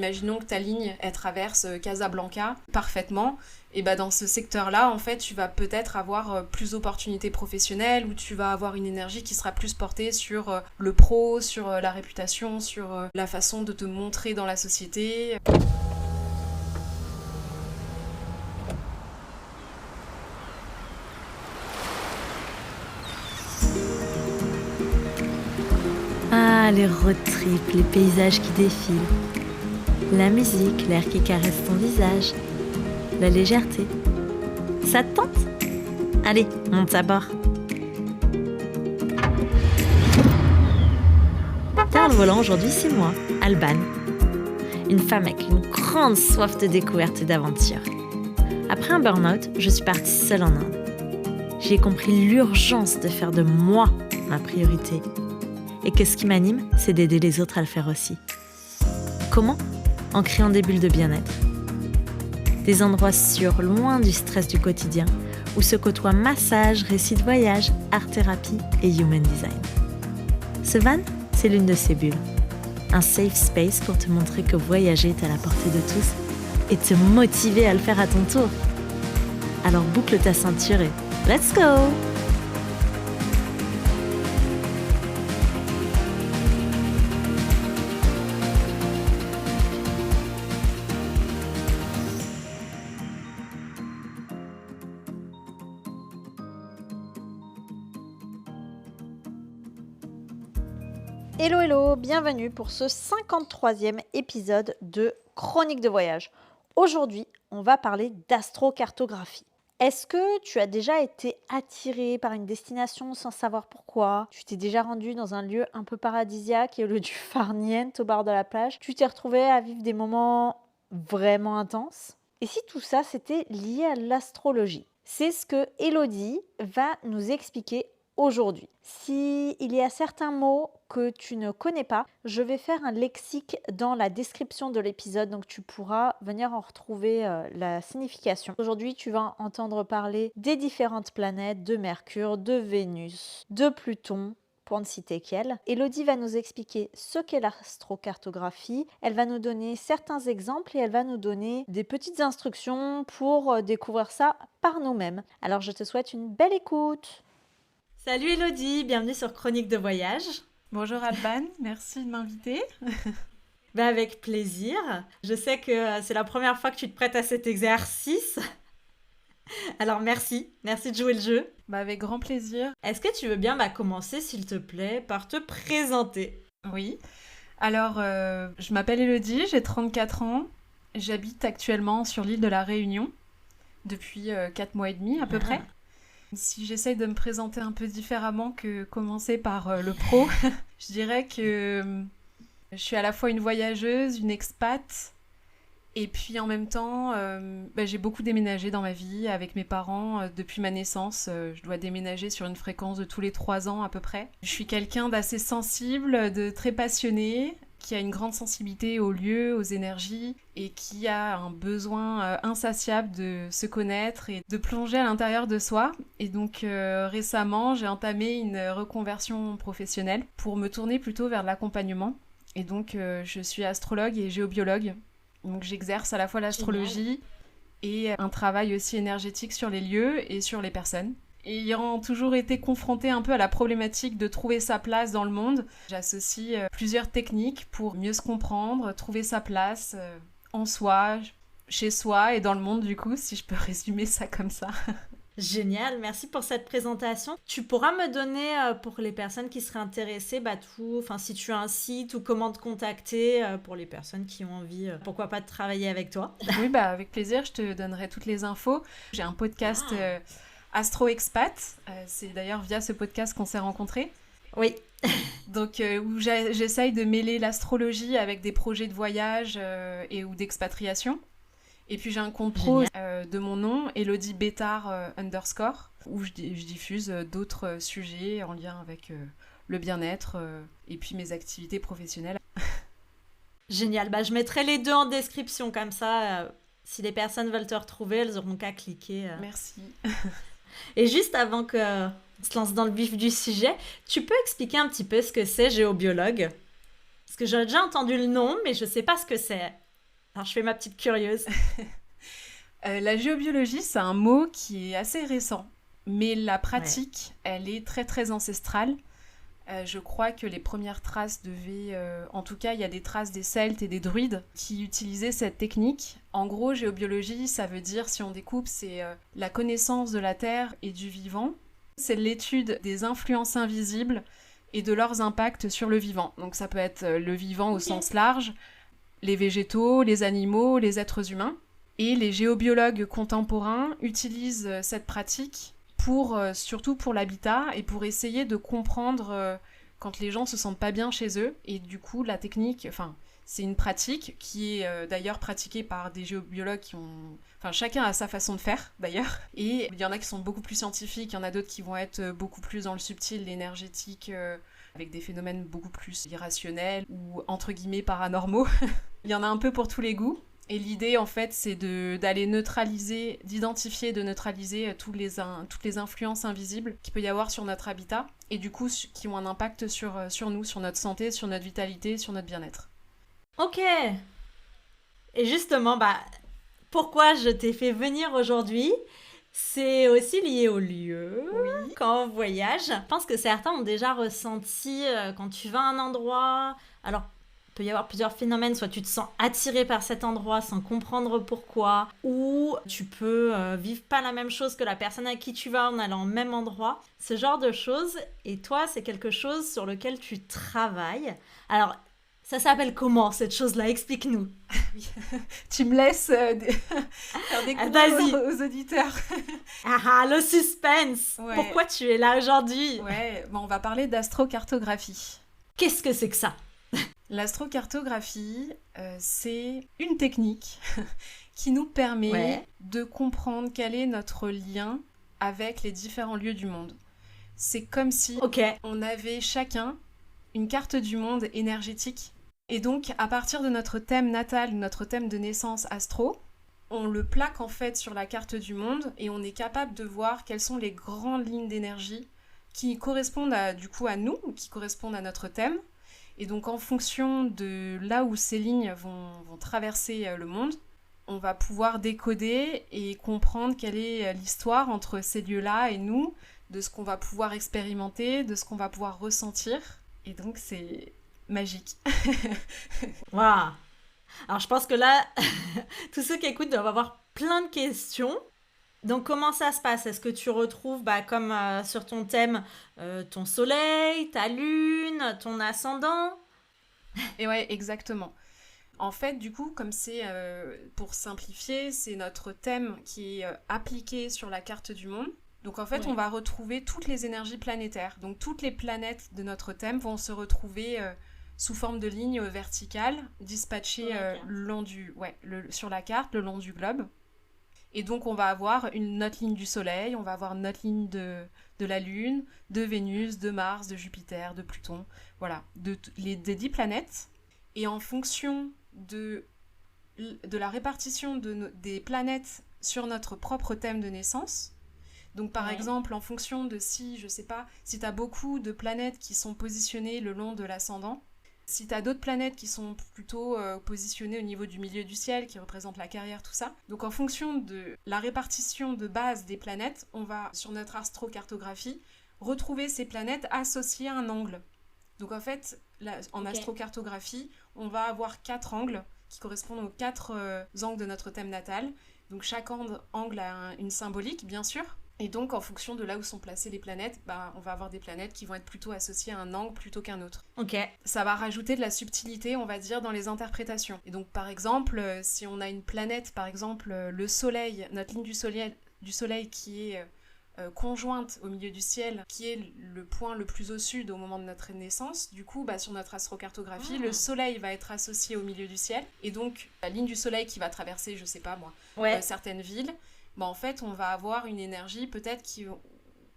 Imaginons que ta ligne, elle traverse Casablanca parfaitement. Et bah dans ce secteur-là, en fait, tu vas peut-être avoir plus d'opportunités professionnelles ou tu vas avoir une énergie qui sera plus portée sur le pro, sur la réputation, sur la façon de te montrer dans la société. Ah, les road trips, les paysages qui défilent. La musique, l'air qui caresse ton visage. La légèreté. Ça te tente ? Allez, monte à bord. Derrière le volant aujourd'hui, c'est moi, Alban. Une femme avec une grande soif de découverte et d'aventure. Après un burn-out, je suis partie seule en Inde. J'ai compris l'urgence de faire de moi ma priorité. Et que ce qui m'anime, c'est d'aider les autres à le faire aussi. Comment ? En créant des bulles de bien-être. Des endroits sûrs, loin du stress du quotidien, où se côtoient massage, récits de voyage, art-thérapie et human design. Ce van, c'est l'une de ces bulles. Un safe space pour te montrer que voyager est à la portée de tous et te motiver à le faire à ton tour. Alors boucle ta ceinture et let's go! Hello, bienvenue pour ce 53e épisode de Chronique de voyage. Aujourd'hui, on va parler d'astrocartographie. Est-ce que tu as déjà été attiré par une destination sans savoir pourquoi ? Tu t'es déjà rendu dans un lieu un peu paradisiaque et au lieu du farniente au bord de la plage, tu t'es retrouvé à vivre des moments vraiment intenses ? Et si tout ça, c'était lié à l'astrologie ? C'est ce que Elodie va nous expliquer aujourd'hui. S'il y a certains mots que tu ne connais pas, je vais faire un lexique dans la description de l'épisode, donc tu pourras venir en retrouver la signification. Aujourd'hui, tu vas entendre parler des différentes planètes, de Mercure, de Vénus, de Pluton, pour ne citer qu'elle. Elodie va nous expliquer ce qu'est l'astrocartographie, elle va nous donner certains exemples et elle va nous donner des petites instructions pour découvrir ça par nous-mêmes. Alors je te souhaite une belle écoute. Salut Elodie, bienvenue sur Chronique de voyage. Bonjour Alban, merci de m'inviter. Avec plaisir. Je sais que c'est la première fois que tu te prêtes à cet exercice. Alors merci de jouer le jeu. Avec grand plaisir. Est-ce que tu veux bien commencer, s'il te plaît, par te présenter ? Oui. Alors, je m'appelle Elodie, j'ai 34 ans. J'habite actuellement sur l'île de la Réunion depuis 4 mois et demi à peu près. Si j'essaye de me présenter un peu différemment que commencer par le pro, je dirais que je suis à la fois une voyageuse, une expat, et puis en même temps, j'ai beaucoup déménagé dans ma vie avec mes parents depuis ma naissance. Je dois déménager sur une fréquence de tous les 3 ans à peu près. Je suis quelqu'un d'assez sensible, de très passionné, qui a une grande sensibilité aux lieux, aux énergies, et qui a un besoin insatiable de se connaître et de plonger à l'intérieur de soi. Et donc récemment, j'ai entamé une reconversion professionnelle pour me tourner plutôt vers l'accompagnement. Et donc je suis astrologue et géobiologue. Donc j'exerce à la fois l'astrologie et un travail aussi énergétique sur les lieux et sur les personnes. Et ayant toujours été confrontée un peu à la problématique de trouver sa place dans le monde, j'associe plusieurs techniques pour mieux se comprendre, trouver sa place en soi, chez soi et dans le monde du coup, si je peux résumer ça comme ça. Génial, merci pour cette présentation. Tu pourras me donner, pour les personnes qui seraient intéressées, si tu as un site ou comment te contacter pour les personnes qui ont envie, pourquoi pas, de travailler avec toi. Oui, avec plaisir, je te donnerai toutes les infos. J'ai un podcast Astro Expat, c'est d'ailleurs via ce podcast qu'on s'est rencontrés. Oui. Donc où j'essaye de mêler l'astrologie avec des projets de voyage ou d'expatriation. Et puis j'ai un compte pro de mon nom, Elodie Bétard _ où je diffuse d'autres sujets en lien avec le bien-être et puis mes activités professionnelles. Génial, je mettrai les deux en description, comme ça, si les personnes veulent te retrouver, elles auront qu'à cliquer. Merci. Et juste avant qu'on se lance dans le vif du sujet, tu peux expliquer un petit peu ce que c'est géobiologue ? Parce que j'ai déjà entendu le nom, mais je ne sais pas ce que c'est. Alors, je fais ma petite curieuse. La géobiologie, c'est un mot qui est assez récent, mais la pratique, elle est très très ancestrale. Je crois que les premières traces devaient... en tout cas, il y a des traces des Celtes et des Druides qui utilisaient cette technique. En gros, géobiologie, ça veut dire, si on découpe, c'est la connaissance de la Terre et du vivant. C'est l'étude des influences invisibles et de leurs impacts sur le vivant. Donc ça peut être le vivant au sens large, les végétaux, les animaux, les êtres humains. Et les géobiologues contemporains utilisent cette pratique surtout pour l'habitat et pour essayer de comprendre quand les gens se sentent pas bien chez eux. Et du coup, la technique, c'est une pratique qui est d'ailleurs pratiquée par des géobiologues qui ont... chacun a sa façon de faire, d'ailleurs. Et il y en a qui sont beaucoup plus scientifiques, il y en a d'autres qui vont être beaucoup plus dans le subtil, l'énergétique, avec des phénomènes beaucoup plus irrationnels ou, entre guillemets, paranormaux. Il y en a un peu pour tous les goûts. Et l'idée, en fait, c'est d'aller d'identifier, de neutraliser toutes les influences invisibles qu'il peut y avoir sur notre habitat, et du coup, qui ont un impact sur nous, sur notre santé, sur notre vitalité, sur notre bien-être. Ok. Et justement, pourquoi je t'ai fait venir aujourd'hui, c'est aussi lié au lieu. Oui. Quand on voyage, je pense que certains ont déjà ressenti quand tu vas à un endroit. Alors, il peut y avoir plusieurs phénomènes. Soit tu te sens attiré par cet endroit sans comprendre pourquoi, ou tu peux vivre pas la même chose que la personne à qui tu vas en allant au même endroit. Ce genre de choses. Et toi, c'est quelque chose sur lequel tu travailles. Alors, ça s'appelle comment, cette chose-là? Explique-nous. Tu me laisses faire découvrir aux auditeurs. Le suspense. Ouais. Pourquoi tu es là aujourd'hui? Ouais, on va parler d'astrocartographie. Qu'est-ce que c'est que ça? L'astrocartographie, c'est une technique qui nous permet de comprendre quel est notre lien avec les différents lieux du monde. C'est comme si on avait chacun une carte du monde énergétique. Et donc, à partir de notre thème natal, notre thème de naissance astro, on le plaque en fait sur la carte du monde et on est capable de voir quelles sont les grandes lignes d'énergie qui correspondent à nous, qui correspondent à notre thème. Et donc, en fonction de là où ces lignes vont traverser le monde, on va pouvoir décoder et comprendre quelle est l'histoire entre ces lieux-là et nous, de ce qu'on va pouvoir expérimenter, de ce qu'on va pouvoir ressentir. Et donc, c'est magique. Waouh! Alors, je pense que là, tous ceux qui écoutent doivent avoir plein de questions. Donc, comment ça se passe? Est-ce que tu retrouves, comme sur ton thème, ton soleil, ta lune, ton ascendant? Et ouais, exactement. En fait, du coup, comme c'est, pour simplifier, c'est notre thème qui est appliqué sur la carte du monde. Donc en fait, on va retrouver toutes les énergies planétaires. Donc toutes les planètes de notre thème vont se retrouver sous forme de lignes verticales, dispatchées sur la carte, le long du globe. Et donc on va avoir notre ligne du Soleil, on va avoir notre ligne de la Lune, de Vénus, de Mars, de Jupiter, de Pluton, voilà, des 10 planètes. Et en fonction de la répartition des planètes sur notre propre thème de naissance, donc par exemple, en fonction de si tu as beaucoup de planètes qui sont positionnées le long de l'ascendant, si tu as d'autres planètes qui sont plutôt positionnées au niveau du milieu du ciel, qui représentent la carrière, tout ça. Donc en fonction de la répartition de base des planètes, on va, sur notre astrocartographie, retrouver ces planètes associées à un angle. Donc en fait, en astrocartographie, on va avoir 4 angles qui correspondent aux 4 angles de notre thème natal. Donc chaque angle a une symbolique, bien sûr. Et donc, en fonction de là où sont placées les planètes, on va avoir des planètes qui vont être plutôt associées à un angle plutôt qu'un autre. Ok. Ça va rajouter de la subtilité, on va dire, dans les interprétations. Et donc, par exemple, si on a une planète, par exemple, le Soleil, notre ligne du soleil qui est conjointe au milieu du ciel, qui est le point le plus au sud au moment de notre naissance, du coup, sur notre astrocartographie, le Soleil va être associé au milieu du ciel. Et donc, la ligne du Soleil qui va traverser, je sais pas moi, certaines villes, en fait, on va avoir une énergie peut-être qui,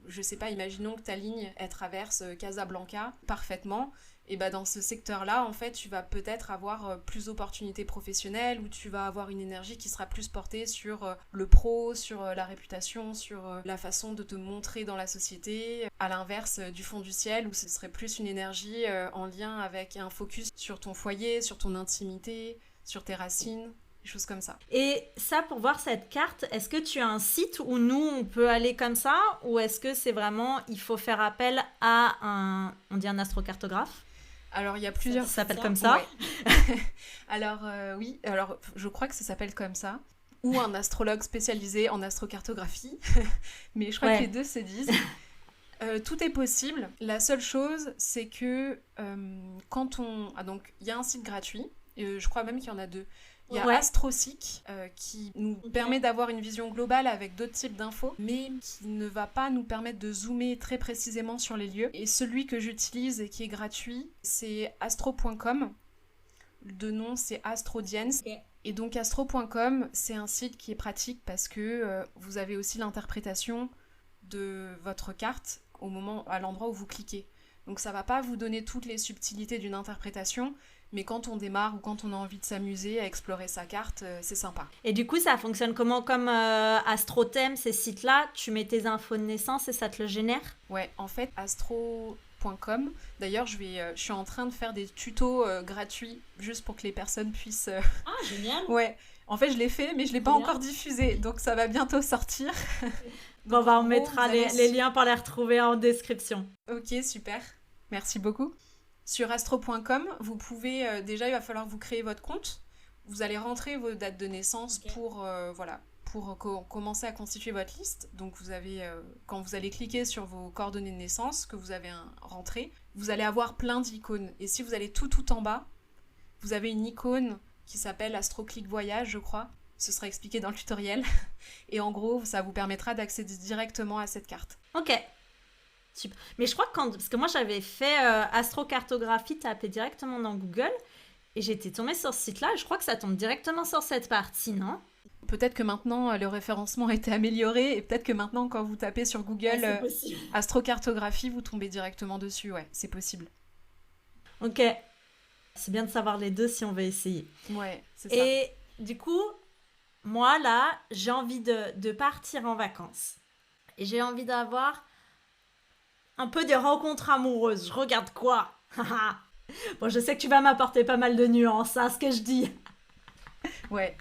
je sais pas, imaginons que ta ligne, elle traverse Casablanca parfaitement, et dans ce secteur-là, en fait, tu vas peut-être avoir plus d'opportunités professionnelles, ou tu vas avoir une énergie qui sera plus portée sur le pro, sur la réputation, sur la façon de te montrer dans la société, à l'inverse du fond du ciel, où ce serait plus une énergie en lien avec un focus sur ton foyer, sur ton intimité, sur tes racines. des choses comme ça. Et ça, pour voir cette carte, est-ce que tu as un site où nous, on peut aller comme ça, ou est-ce que c'est vraiment, il faut faire appel à on dit un astrocartographe? Alors, il y a plusieurs... Ça s'appelle comme ça? Ouais. Alors, oui, alors je crois que ça s'appelle comme ça. Ou un astrologue spécialisé en astrocartographie. Mais je crois que les deux se disent. Tout est possible. La seule chose, c'est que quand on... Ah, donc, il y a un site gratuit. Je crois même qu'il y en a deux. Il y a AstroSeek qui nous permet d'avoir une vision globale avec d'autres types d'infos, mais qui ne va pas nous permettre de zoomer très précisément sur les lieux. Et celui que j'utilise et qui est gratuit, c'est astro.com. De nom, c'est AstroDience. Okay. Et donc astro.com, c'est un site qui est pratique parce que vous avez aussi l'interprétation de votre carte à l'endroit où vous cliquez. Donc ça va pas vous donner toutes les subtilités d'une interprétation, mais quand on démarre ou quand on a envie de s'amuser à explorer sa carte, c'est sympa. Et du coup, ça fonctionne comment? Comme AstroThème, ces sites-là, tu mets tes infos de naissance et ça te le génère? Ouais, en fait, astro.com, d'ailleurs, je suis en train de faire des tutos gratuits, juste pour que les personnes puissent... Ah, génial! Ouais, en fait, je l'ai fait, mais je l'ai pas encore diffusé, donc ça va bientôt sortir. Bon, on mettra les liens pour les retrouver en description. Ok, super. Merci beaucoup. Sur astro.com, vous pouvez... déjà, il va falloir vous créer votre compte. Vous allez rentrer vos dates de naissance pour commencer à constituer votre liste. Donc, vous avez, quand vous allez cliquer sur vos coordonnées de naissance que vous avez rentrées, vous allez avoir plein d'icônes. Et si vous allez tout en bas, vous avez une icône qui s'appelle AstroClick Voyage, je crois. Ce sera expliqué dans le tutoriel. Et en gros, ça vous permettra d'accéder directement à cette carte. Ok. Super. Mais je crois que parce que moi j'avais fait astrocartographie, tapé directement dans Google et j'étais tombée sur ce site-là et je crois que ça tombe directement sur cette partie, non? Peut-être que maintenant le référencement a été amélioré et peut-être que maintenant quand vous tapez sur Google astrocartographie, vous tombez directement dessus. Ouais, c'est possible. Ok. C'est bien de savoir les deux si on veut essayer. Ouais, c'est ça. Et du coup, moi là, j'ai envie de partir en vacances. Et j'ai envie d'avoir un peu des rencontres amoureuses. Je regarde quoi? Bon, je sais que tu vas m'apporter pas mal de nuances à ce que je dis. Ouais,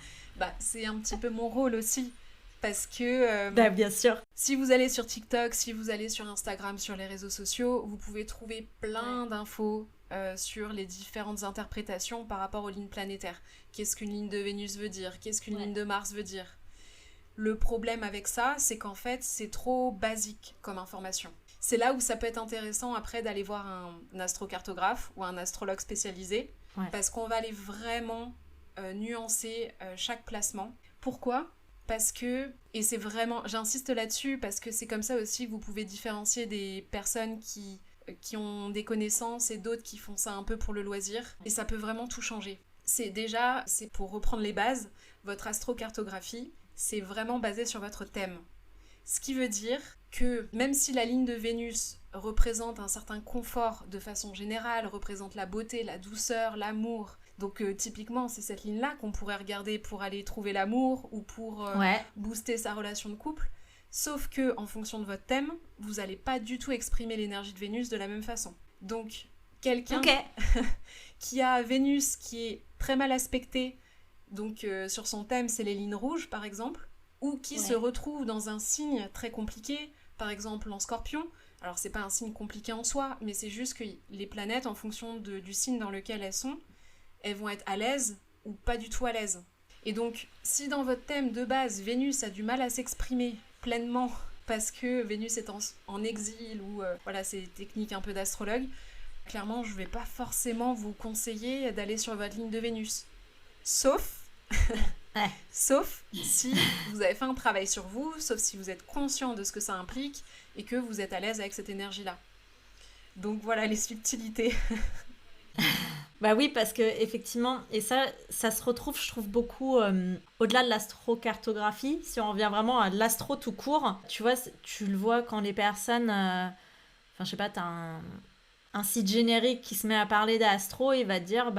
c'est un petit peu mon rôle aussi. Parce que... bien sûr. Si vous allez sur TikTok, si vous allez sur Instagram, sur les réseaux sociaux, vous pouvez trouver plein d'infos sur les différentes interprétations par rapport aux lignes planétaires. Qu'est-ce qu'une ligne de Vénus veut dire? Qu'est-ce qu'une ligne de Mars veut dire? Le problème avec ça, c'est qu'en fait, c'est trop basique comme information. C'est là où ça peut être intéressant après d'aller voir un astrocartographe ou un astrologue spécialisé, parce qu'on va aller vraiment nuancer chaque placement. Pourquoi ? Parce que, et c'est vraiment, j'insiste là-dessus, parce que c'est comme ça aussi que vous pouvez différencier des personnes qui ont des connaissances et d'autres qui font ça un peu pour le loisir, et ça peut vraiment tout changer. C'est pour reprendre les bases, votre astrocartographie, c'est vraiment basé sur votre thème. Ce qui veut dire que même si la ligne de Vénus représente un certain confort de façon générale, représente la beauté, la douceur, l'amour, donc typiquement c'est cette ligne-là qu'on pourrait regarder pour aller trouver l'amour ou pour booster sa relation de couple, sauf que en fonction de votre thème, vous n'allez pas du tout exprimer l'énergie de Vénus de la même façon. Donc quelqu'un qui a Vénus qui est très mal aspectée, donc sur son thème c'est les lignes rouges par exemple, ou qui se retrouve dans un signe très compliqué, par exemple en Scorpion. Alors c'est pas un signe compliqué en soi, mais c'est juste que les planètes, en fonction du signe dans lequel elles sont, elles vont être à l'aise ou pas du tout à l'aise. Et donc, si dans votre thème de base, Vénus a du mal à s'exprimer pleinement parce que Vénus est en exil ou c'est des techniques un peu d'astrologue, clairement je vais pas forcément vous conseiller d'aller sur votre ligne de Vénus. Sauf si vous avez fait un travail sur vous, sauf si vous êtes conscient de ce que ça implique et que vous êtes à l'aise avec cette énergie-là. Donc voilà les subtilités. Bah oui, parce que effectivement, et ça se retrouve, je trouve, beaucoup au-delà de l'astrocartographie. Si on revient vraiment à l'astro tout court, tu vois, tu le vois quand les personnes, je sais pas, t'as un site générique qui se met à parler d'astro, il va te dire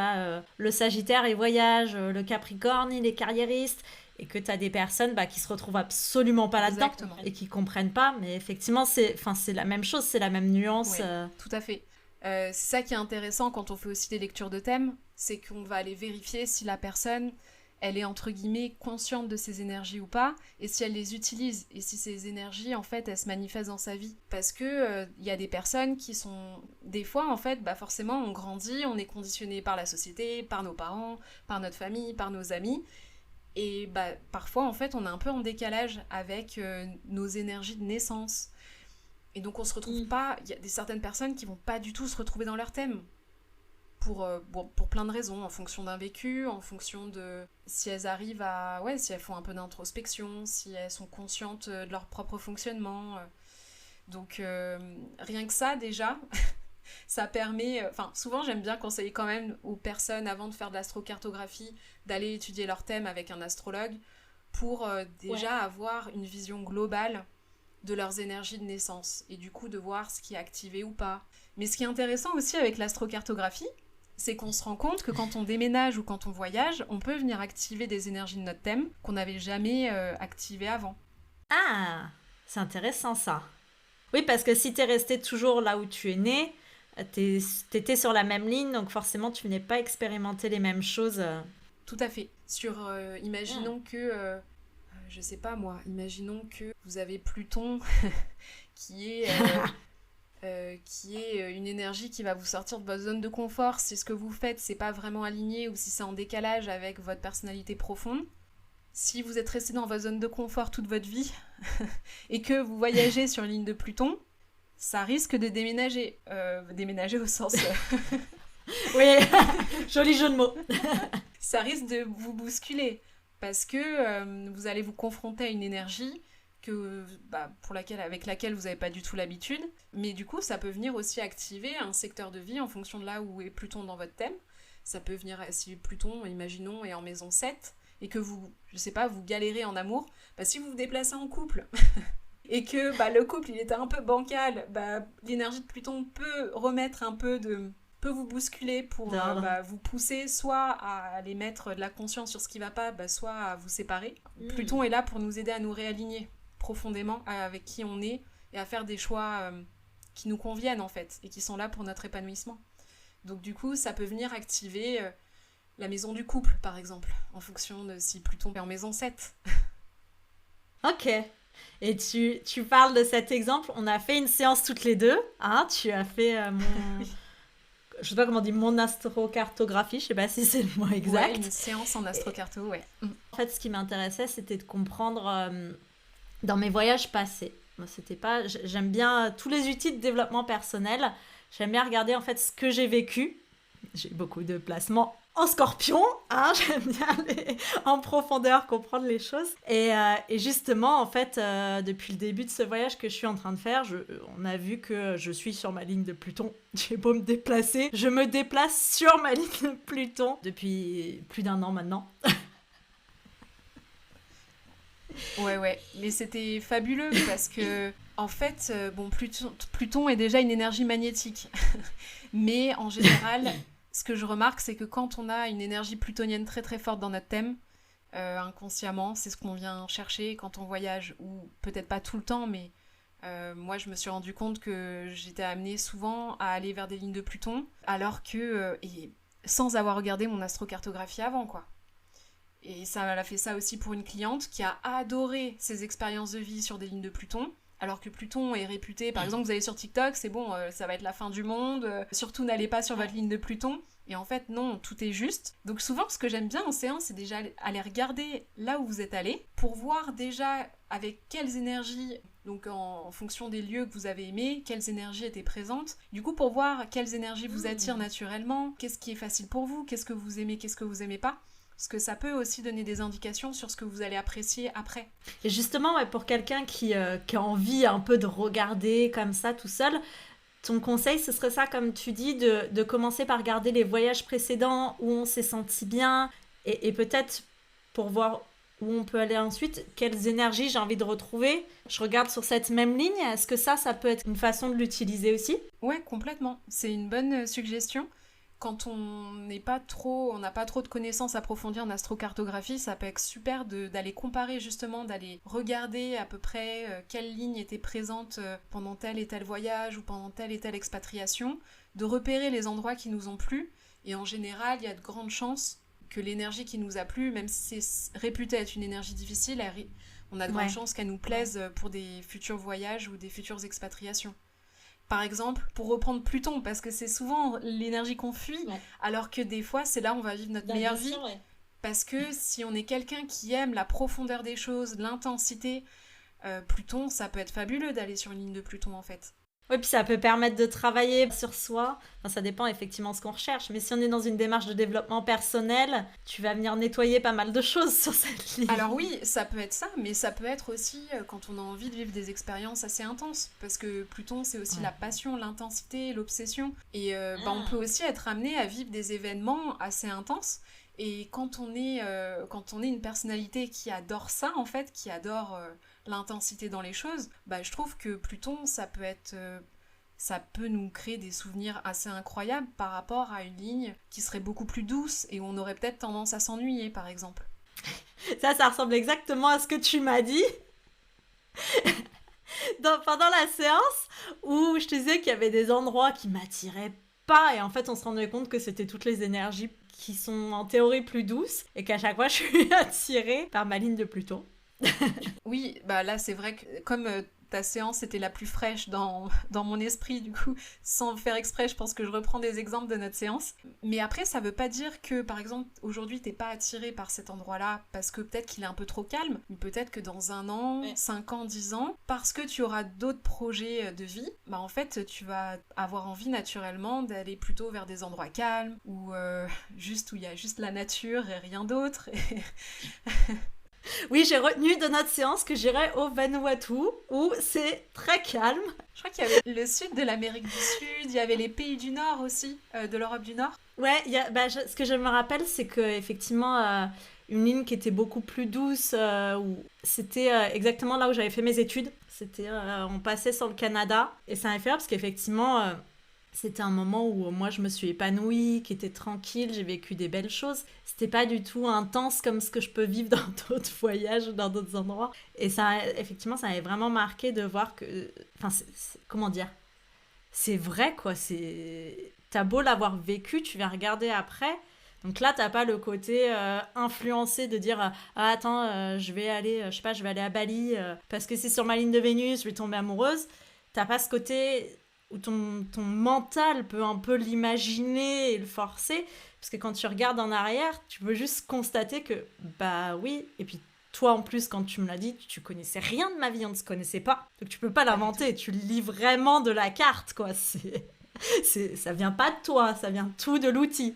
le Sagittaire il voyage, le Capricorne il est carriériste, et que tu as des personnes qui se retrouvent absolument pas là-dedans. Exactement. Et qui comprennent pas, mais effectivement c'est la même chose, c'est la même nuance. Oui, tout à fait. C'est ça qui est intéressant quand on fait aussi des lectures de thèmes, c'est qu'on va aller vérifier si la personne elle est entre guillemets consciente de ses énergies ou pas, et si elle les utilise, et si ces énergies, en fait, elles se manifestent dans sa vie. Parce que y a des personnes qui sont... Des fois, en fait, forcément, on grandit, on est conditionné par la société, par nos parents, par notre famille, par nos amis, et parfois, en fait, on est un peu en décalage avec nos énergies de naissance. Et donc, on se retrouve pas... Il y a certaines personnes qui vont pas du tout se retrouver dans leur thème. Pour plein de raisons, en fonction d'un vécu, en fonction de si elles arrivent à... Ouais, si elles font un peu d'introspection, si elles sont conscientes de leur propre fonctionnement. Donc, rien que ça, déjà, ça permet... Enfin, souvent, j'aime bien conseiller quand même aux personnes, avant de faire de l'astrocartographie, d'aller étudier leur thème avec un astrologue pour déjà avoir une vision globale de leurs énergies de naissance et du coup de voir ce qui est activé ou pas. Mais ce qui est intéressant aussi avec l'astrocartographie, c'est qu'on se rend compte que quand on déménage ou quand on voyage, on peut venir activer des énergies de notre thème qu'on n'avait jamais activées avant. Ah, c'est intéressant ça. Oui, parce que si t'es resté toujours là où tu es né, t'étais sur la même ligne, donc forcément tu venais pas expérimenter les mêmes choses. Tout à fait. Imaginons que... je sais pas moi, imaginons que vous avez Pluton qui est une énergie qui va vous sortir de votre zone de confort si ce que vous faites c'est pas vraiment aligné ou si c'est en décalage avec votre personnalité profonde. Si vous êtes resté dans votre zone de confort toute votre vie et que vous voyagez sur une ligne de Pluton, ça risque de déménager. Déménager au sens... Oui, joli jeu de mots. Ça risque de vous bousculer parce que vous allez vous confronter à une énergie avec laquelle vous n'avez pas du tout l'habitude, mais du coup ça peut venir aussi activer un secteur de vie en fonction de là où est Pluton dans votre thème. Ça peut venir, si Pluton, imaginons, est en maison 7 et que vous, je sais pas, vous galérez en amour, si vous vous déplacez en couple et que le couple il était un peu bancal, l'énergie de Pluton peut remettre un peu peut vous bousculer pour vous pousser soit à aller mettre de la conscience sur ce qui va pas, soit à vous séparer. Pluton est là pour nous aider à nous réaligner profondément avec qui on est et à faire des choix qui nous conviennent en fait et qui sont là pour notre épanouissement. Donc du coup, ça peut venir activer la maison du couple par exemple, en fonction de si Pluton est en maison 7. Ok. Et tu parles de cet exemple, on a fait une séance toutes les deux, hein, tu as fait je sais pas comment on dit, mon astrocartographie, je sais pas si c'est le mot exact. Ouais, une séance en astrocarto, ouais. En fait, ce qui m'intéressait, c'était de comprendre dans mes voyages passés. Moi, c'était pas... J'aime bien tous les outils de développement personnel. J'aime bien regarder en fait ce que j'ai vécu. J'ai beaucoup de placements en scorpion, hein, j'aime bien aller en profondeur comprendre les choses. Et justement, en fait, depuis le début de ce voyage que je suis en train de faire, on a vu que je suis sur ma ligne de Pluton. J'ai beau me déplacer, je me déplace sur ma ligne de Pluton depuis plus d'1 an maintenant. Ouais, mais c'était fabuleux parce que, en fait, Pluton est déjà une énergie magnétique. Mais en général... Ce que je remarque, c'est que quand on a une énergie plutonienne très très forte dans notre thème, inconsciemment, c'est ce qu'on vient chercher quand on voyage, ou peut-être pas tout le temps, mais moi je me suis rendu compte que j'étais amenée souvent à aller vers des lignes de Pluton, alors que, et sans avoir regardé mon astrocartographie avant, quoi. Et ça m'a fait ça aussi pour une cliente qui a adoré ses expériences de vie sur des lignes de Pluton, alors que Pluton est réputé, par exemple, vous allez sur TikTok, c'est bon, ça va être la fin du monde, surtout n'allez pas sur votre ligne de Pluton. Et en fait, non, tout est juste. Donc souvent, ce que j'aime bien en séance, c'est déjà aller regarder là où vous êtes allé, pour voir déjà avec quelles énergies, donc en fonction des lieux que vous avez aimés, quelles énergies étaient présentes. Du coup, pour voir quelles énergies vous attirent naturellement, qu'est-ce qui est facile pour vous, qu'est-ce que vous aimez, qu'est-ce que vous aimez pas. Parce que ça peut aussi donner des indications sur ce que vous allez apprécier après. Et justement, pour quelqu'un qui a envie un peu de regarder comme ça tout seul, ton conseil, ce serait ça, comme tu dis, de commencer par regarder les voyages précédents où on s'est senti bien et peut-être pour voir où on peut aller ensuite, quelles énergies j'ai envie de retrouver. Je regarde sur cette même ligne. Est-ce que ça peut être une façon de l'utiliser aussi ? Ouais, complètement. C'est une bonne suggestion. Quand on n'a pas trop de connaissances approfondies en astrocartographie, ça peut être super d'aller comparer justement, d'aller regarder à peu près quelles lignes étaient présentes pendant tel et tel voyage ou pendant telle et telle expatriation, de repérer les endroits qui nous ont plu. Et en général, il y a de grandes chances que l'énergie qui nous a plu, même si c'est réputé être une énergie difficile, on a de grandes chances qu'elle nous plaise pour des futurs voyages ou des futures expatriations. Par exemple, pour reprendre Pluton, parce que c'est souvent l'énergie qu'on fuit, alors que des fois, c'est là où on va vivre notre meilleure vie. Parce que si on est quelqu'un qui aime la profondeur des choses, l'intensité, Pluton, ça peut être fabuleux d'aller sur une ligne de Pluton, en fait. Oui, puis ça peut permettre de travailler sur soi. Enfin, ça dépend effectivement de ce qu'on recherche. Mais si on est dans une démarche de développement personnel, tu vas venir nettoyer pas mal de choses sur cette ligne. Alors oui, ça peut être ça, mais ça peut être aussi quand on a envie de vivre des expériences assez intenses. Parce que Pluton, c'est aussi la passion, l'intensité, l'obsession. Et on peut aussi être amené à vivre des événements assez intenses. Et quand on est une personnalité qui adore ça, en fait, qui adore l'intensité dans les choses, je trouve que Pluton, ça peut nous créer des souvenirs assez incroyables par rapport à une ligne qui serait beaucoup plus douce et où on aurait peut-être tendance à s'ennuyer, par exemple. Ça ressemble exactement à ce que tu m'as dit pendant la séance où je te disais qu'il y avait des endroits qui m'attiraient pas et en fait on se rendait compte que c'était toutes les énergies qui sont en théorie plus douces et qu'à chaque fois je suis attirée par ma ligne de Pluton. Oui, là c'est vrai que comme ta séance était la plus fraîche dans mon esprit, du coup, sans faire exprès, je pense que je reprends des exemples de notre séance. Mais après, ça veut pas dire que, par exemple, aujourd'hui, t'es pas attiré par cet endroit-là parce que peut-être qu'il est un peu trop calme, mais peut-être que dans 1 an, 5 ans, 10 ans, parce que tu auras d'autres projets de vie, en fait, tu vas avoir envie naturellement d'aller plutôt vers des endroits calmes, où il y a juste la nature et rien d'autre. Oui, j'ai retenu de notre séance que j'irai au Vanuatu, où c'est très calme. Je crois qu'il y avait le sud de l'Amérique du Sud, il y avait les pays du Nord aussi, de l'Europe du Nord. Ouais, ce que je me rappelle, c'est qu'effectivement, une ligne qui était beaucoup plus douce, où c'était exactement là où j'avais fait mes études. On passait sur le Canada, et ça m'a fait rire parce qu'effectivement... c'était un moment où moi je me suis épanouie, qui était tranquille, j'ai vécu des belles choses. C'était pas du tout intense comme ce que je peux vivre dans d'autres voyages ou dans d'autres endroits. Et ça, effectivement, ça m'avait vraiment marqué de voir que... Enfin, comment dire ? C'est vrai, quoi. T'as beau l'avoir vécu, tu viens regarder après. Donc là, t'as pas le côté influencé de dire attends, je vais aller à Bali parce que c'est sur ma ligne de Vénus, je vais tomber amoureuse. T'as pas ce côté... où ton mental peut un peu l'imaginer et le forcer, parce que quand tu regardes en arrière, tu peux juste constater que, oui, et puis toi en plus, quand tu me l'as dit, tu connaissais rien de ma vie, on ne se connaissait pas, donc tu peux pas l'inventer, tu lis vraiment de la carte, quoi, ça vient pas de toi, ça vient tout de l'outil.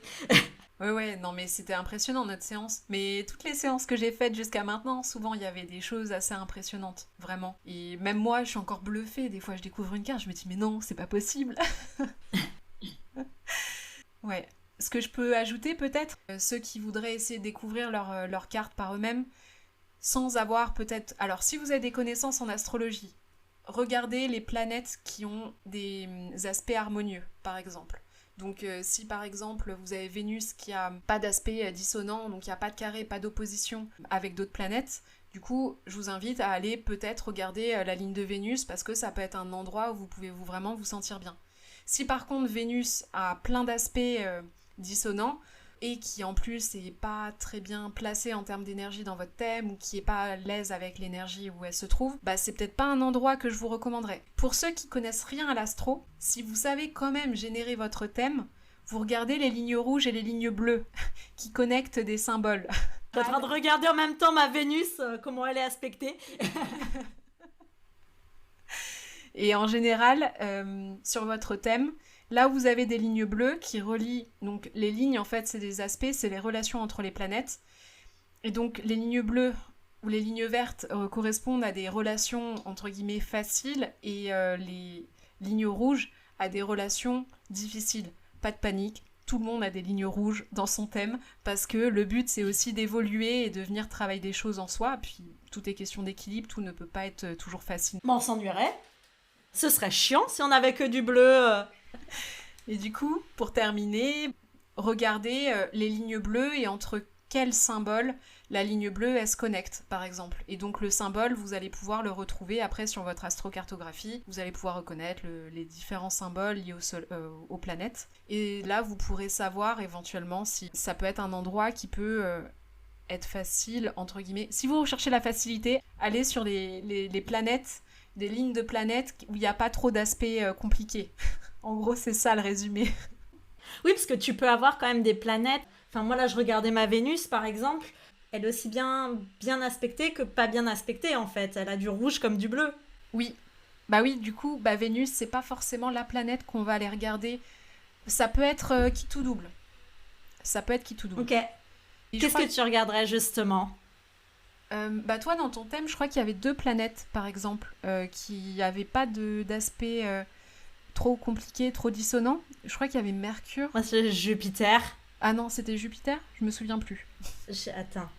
Ouais, non mais c'était impressionnant notre séance. Mais toutes les séances que j'ai faites jusqu'à maintenant, souvent il y avait des choses assez impressionnantes, vraiment. Et même moi, je suis encore bluffée. Des fois, je découvre une carte, je me dis mais non, c'est pas possible. Ouais. Ce que je peux ajouter peut-être, ceux qui voudraient essayer de découvrir leur carte par eux-mêmes, sans avoir peut-être... Alors si vous avez des connaissances en astrologie, regardez les planètes qui ont des aspects harmonieux, par exemple. Donc si par exemple vous avez Vénus qui a pas d'aspect dissonant, donc il n'y a pas de carré, pas d'opposition avec d'autres planètes, du coup je vous invite à aller peut-être regarder la ligne de Vénus parce que ça peut être un endroit où vous pouvez vraiment vous sentir bien. Si par contre Vénus a plein d'aspects dissonants et qui en plus est pas très bien placée en termes d'énergie dans votre thème ou qui est pas à l'aise avec l'énergie où elle se trouve, c'est peut-être pas un endroit que je vous recommanderais. Pour ceux qui connaissent rien à l'astro, si vous savez quand même générer votre thème, vous regardez les lignes rouges et les lignes bleues qui connectent des symboles. Je suis en train de regarder en même temps ma Vénus, comment elle est aspectée. Et en général, sur votre thème, là où vous avez des lignes bleues qui relient... Donc les lignes, en fait, c'est des aspects, c'est les relations entre les planètes. Et donc les lignes bleues ou les lignes vertes correspondent à des relations, entre guillemets, faciles. Et les lignes rouges à des relations difficiles. Pas de panique, tout le monde a des lignes rouges dans son thème. Parce que le but, c'est aussi d'évoluer et de venir travailler des choses en soi. Puis tout est question d'équilibre, tout ne peut pas être toujours facile. On s'ennuierait. Ce serait chiant si on n'avait que du bleu. Et du coup, pour terminer, regardez les lignes bleues et entre quels symboles la ligne bleue, elle se connecte, par exemple. Et donc le symbole, vous allez pouvoir le retrouver après sur votre astrocartographie. Vous allez pouvoir reconnaître les différents symboles liés aux planètes. Et là, vous pourrez savoir éventuellement si ça peut être un endroit qui peut être facile, entre guillemets. Si vous recherchez la facilité, allez sur les planètes, des lignes de planètes où il n'y a pas trop d'aspects compliqués. En gros, c'est ça le résumé. Oui, parce que tu peux avoir quand même des planètes. Enfin, moi, là, je regardais ma Vénus, par exemple. Elle est aussi bien aspectée que pas bien aspectée, en fait. Elle a du rouge comme du bleu. Oui. Bah oui, du coup, Vénus, c'est pas forcément la planète qu'on va aller regarder. Ça peut être qui tout double. Ça peut être qui tout double. Ok. Qu'est-ce que tu regarderais, justement ? Toi, dans ton thème, je crois qu'il y avait 2 planètes, par exemple, qui n'avaient pas d'aspect trop compliqué, trop dissonant. Je crois qu'il y avait Mercure. Moi, c'est Jupiter. Ah non, c'était Jupiter ? Je me souviens plus. Attends.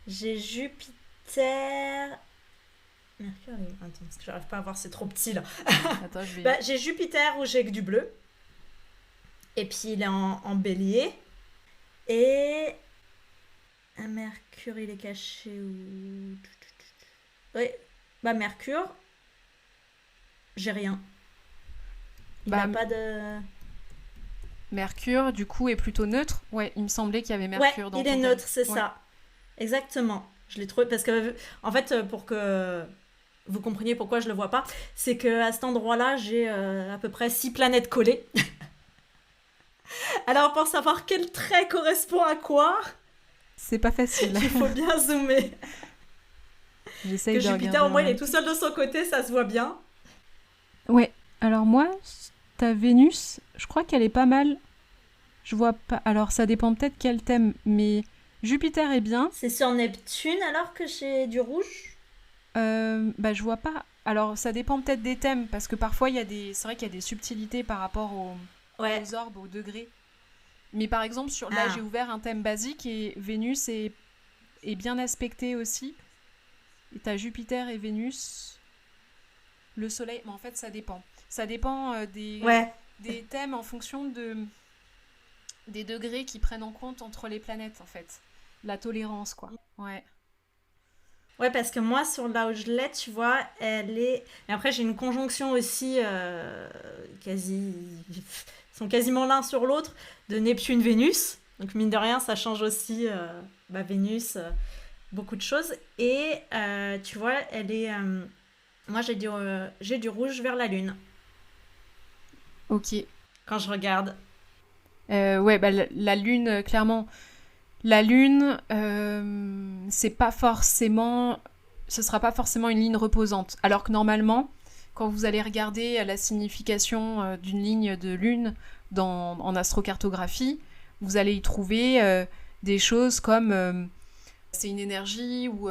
J'ai Jupiter... Mercure, attends, parce que j'arrive pas à voir, c'est trop petit, là. Attends, je vais... j'ai Jupiter où j'ai que du bleu. Et puis, il est en bélier. Et... Un Mercure, il est caché où... Oui, Mercure, j'ai rien. Il n'a pas de... Mercure, du coup, est plutôt neutre. Ouais, il me semblait qu'il y avait Mercure dans ton thème. Il est neutre, c'est ça. Exactement. Je l'ai trouvé parce que, en fait, pour que vous compreniez pourquoi je le vois pas, c'est qu'à cet endroit-là, j'ai à peu près 6 planètes collées. Alors, pour savoir quel trait correspond à quoi... C'est pas facile. Il faut bien zoomer. J'essaye de Jupiter, au moins, il est tout seul de son côté, ça se voit bien. Ouais. Alors moi, ta Vénus, je crois qu'elle est pas mal. Je vois pas... Alors, ça dépend peut-être quel thème, mais Jupiter est bien. C'est sur Neptune, alors que j'ai du rouge ? Je vois pas... Alors, ça dépend peut-être des thèmes, parce que parfois, c'est vrai qu'il y a des subtilités par rapport aux orbes, aux degrés. Mais par exemple, là, j'ai ouvert un thème basique et Vénus est bien aspectée aussi. Et t'as Jupiter et Vénus, le Soleil. Mais en fait, ça dépend. Ça dépend des thèmes en fonction des degrés qui prennent en compte entre les planètes, en fait. La tolérance, quoi. Ouais. Ouais, parce que moi, sur là où je l'ai, tu vois, elle est... Mais après, j'ai une conjonction aussi sont quasiment l'un sur l'autre, de Neptune-Vénus. Donc, mine de rien, ça change aussi Vénus, beaucoup de choses. Et tu vois, elle est... moi, j'ai du rouge vers la Lune. Ok. Quand je regarde. La Lune, clairement... La Lune, ce sera pas forcément une ligne reposante. Alors que normalement, quand vous allez regarder la signification d'une ligne de Lune en astrocartographie, vous allez y trouver des choses comme c'est une énergie où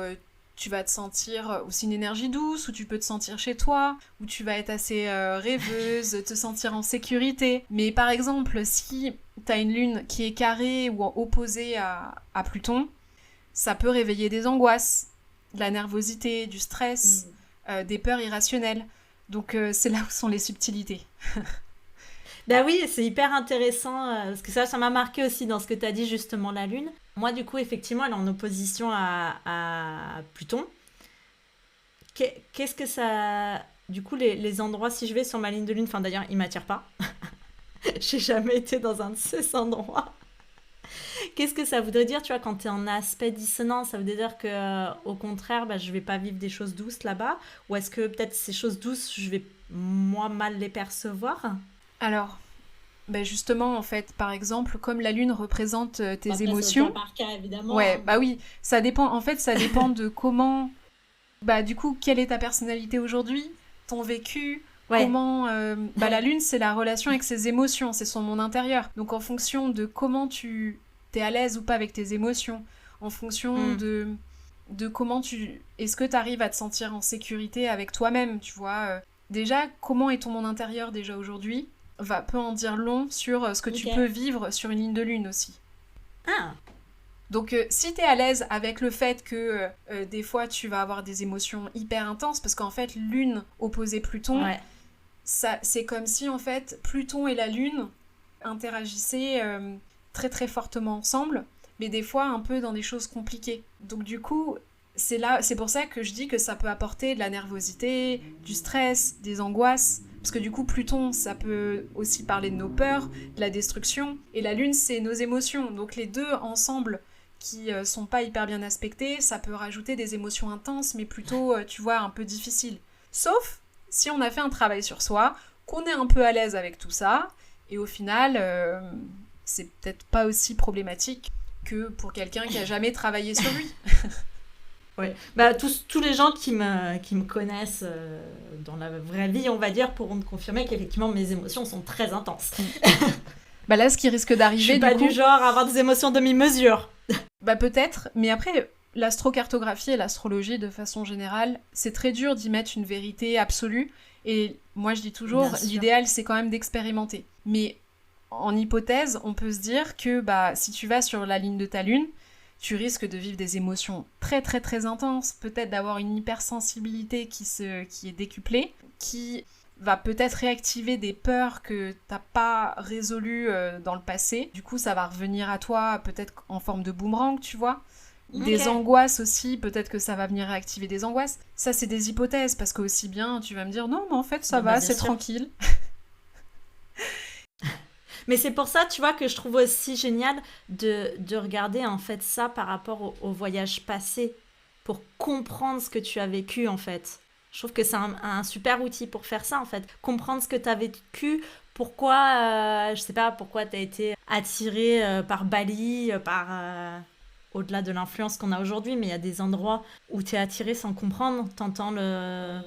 tu vas te sentir, ou c'est une énergie douce, où tu peux te sentir chez toi, où tu vas être assez rêveuse, te sentir en sécurité. Mais par exemple, si t'as une lune qui est carrée ou opposée à Pluton, ça peut réveiller des angoisses, de la nervosité, du stress, des peurs irrationnelles. Donc c'est là où sont les subtilités. Oui, c'est hyper intéressant, parce que ça m'a marqué aussi dans ce que tu as dit, justement, la Lune. Moi, du coup, effectivement, elle est en opposition à Pluton. Qu'est-ce que ça... Du coup, les endroits, si je vais sur ma ligne de Lune, enfin d'ailleurs, ils ne m'attirent pas. J'ai jamais été dans un de ces endroits. Qu'est-ce que ça voudrait dire, tu vois, quand tu es en aspect dissonant? Ça veut dire que, au contraire, je vais pas vivre des choses douces là-bas? Ou est-ce que peut-être ces choses douces, je vais, moi, mal les percevoir? Alors, justement, en fait, par exemple, comme la Lune représente tes émotions... Par cas, évidemment. Ouais, oui, ça dépend. En fait, ça dépend de comment... du coup, quelle est ta personnalité aujourd'hui? Ton vécu? Comment... la Lune, c'est la relation avec ses émotions, c'est son monde intérieur. Donc, en fonction de comment tu t'es à l'aise ou pas avec tes émotions, en fonction de comment tu... Est-ce que tu arrives à te sentir en sécurité avec toi-même, tu vois déjà, comment est ton monde intérieur déjà aujourd'hui peut en dire long sur ce que tu peux vivre sur une ligne de Lune aussi. Donc, si t'es à l'aise avec le fait que des fois tu vas avoir des émotions hyper intenses, parce qu'en fait, Lune opposée Pluton, c'est comme si en fait Pluton et la Lune interagissaient très très fortement ensemble, mais des fois un peu dans des choses compliquées. Donc du coup, c'est pour ça que je dis que ça peut apporter de la nervosité, du stress, des angoisses. Parce que du coup, Pluton, ça peut aussi parler de nos peurs, de la destruction. Et la Lune, c'est nos émotions. Donc les deux ensemble, qui sont pas hyper bien aspectés, ça peut rajouter des émotions intenses, mais plutôt, tu vois, un peu difficiles. Sauf si on a fait un travail sur soi, qu'on est un peu à l'aise avec tout ça, et au final, c'est peut-être pas aussi problématique que pour quelqu'un qui a jamais travaillé sur lui. Oui, tous les gens qui me connaissent dans la vraie vie, on va dire, pourront me confirmer qu'effectivement mes émotions sont très intenses. Là, ce qui risque d'arriver, je suis pas du genre à avoir des émotions demi-mesure. Peut-être, mais après, l'astrocartographie et l'astrologie, de façon générale, c'est très dur d'y mettre une vérité absolue, et moi je dis toujours, l'idéal c'est quand même d'expérimenter. Mais en hypothèse, on peut se dire que si tu vas sur la ligne de ta lune, tu risques de vivre des émotions très très très intenses, peut-être d'avoir une hypersensibilité qui est décuplée, qui va peut-être réactiver des peurs que t'as pas résolues dans le passé. Du coup, ça va revenir à toi peut-être en forme de boomerang, tu vois. Des angoisses aussi, peut-être que ça va venir réactiver des angoisses. Ça, c'est des hypothèses, parce qu'aussi bien, tu vas me dire, non, mais en fait, ça va, c'est tranquille. Mais c'est pour ça, tu vois, que je trouve aussi génial de regarder, en fait, ça par rapport au voyage passé, pour comprendre ce que tu as vécu, en fait. Je trouve que c'est un super outil pour faire ça, en fait. Comprendre ce que tu as vécu, pourquoi, je sais pas, pourquoi tu as été attirée par Bali, au-delà de l'influence qu'on a aujourd'hui, mais il y a des endroits où tu es attirée sans comprendre, t'entends le...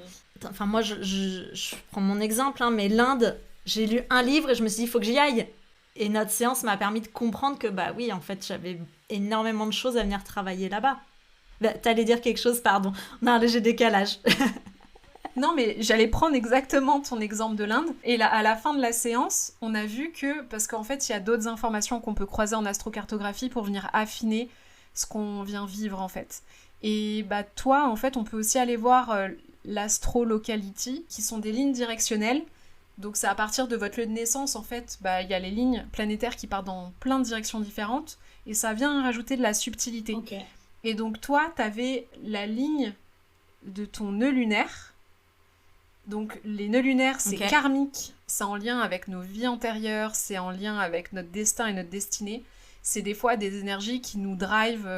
Enfin, moi, je prends mon exemple, hein, mais l'Inde, j'ai lu un livre et je me suis dit, il faut que j'y aille. Et notre séance m'a permis de comprendre que, oui, en fait, j'avais énormément de choses à venir travailler là-bas. T'allais dire quelque chose, pardon. On a un léger décalage. Non, mais j'allais prendre exactement ton exemple de l'Inde. Et à la fin de la séance, on a vu que, parce qu'en fait, il y a d'autres informations qu'on peut croiser en astrocartographie pour venir affiner ce qu'on vient vivre, en fait. Et toi, en fait, on peut aussi aller voir l'astro-locality, qui sont des lignes directionnelles. Donc c'est à partir de votre lieu de naissance, en fait, il y a les lignes planétaires qui partent dans plein de directions différentes, et ça vient rajouter de la subtilité. Okay. Et donc toi, t'avais la ligne de ton nœud lunaire. Donc les nœuds lunaires, c'est karmique, c'est en lien avec nos vies antérieures, c'est en lien avec notre destin et notre destinée. C'est des fois des énergies qui nous drivent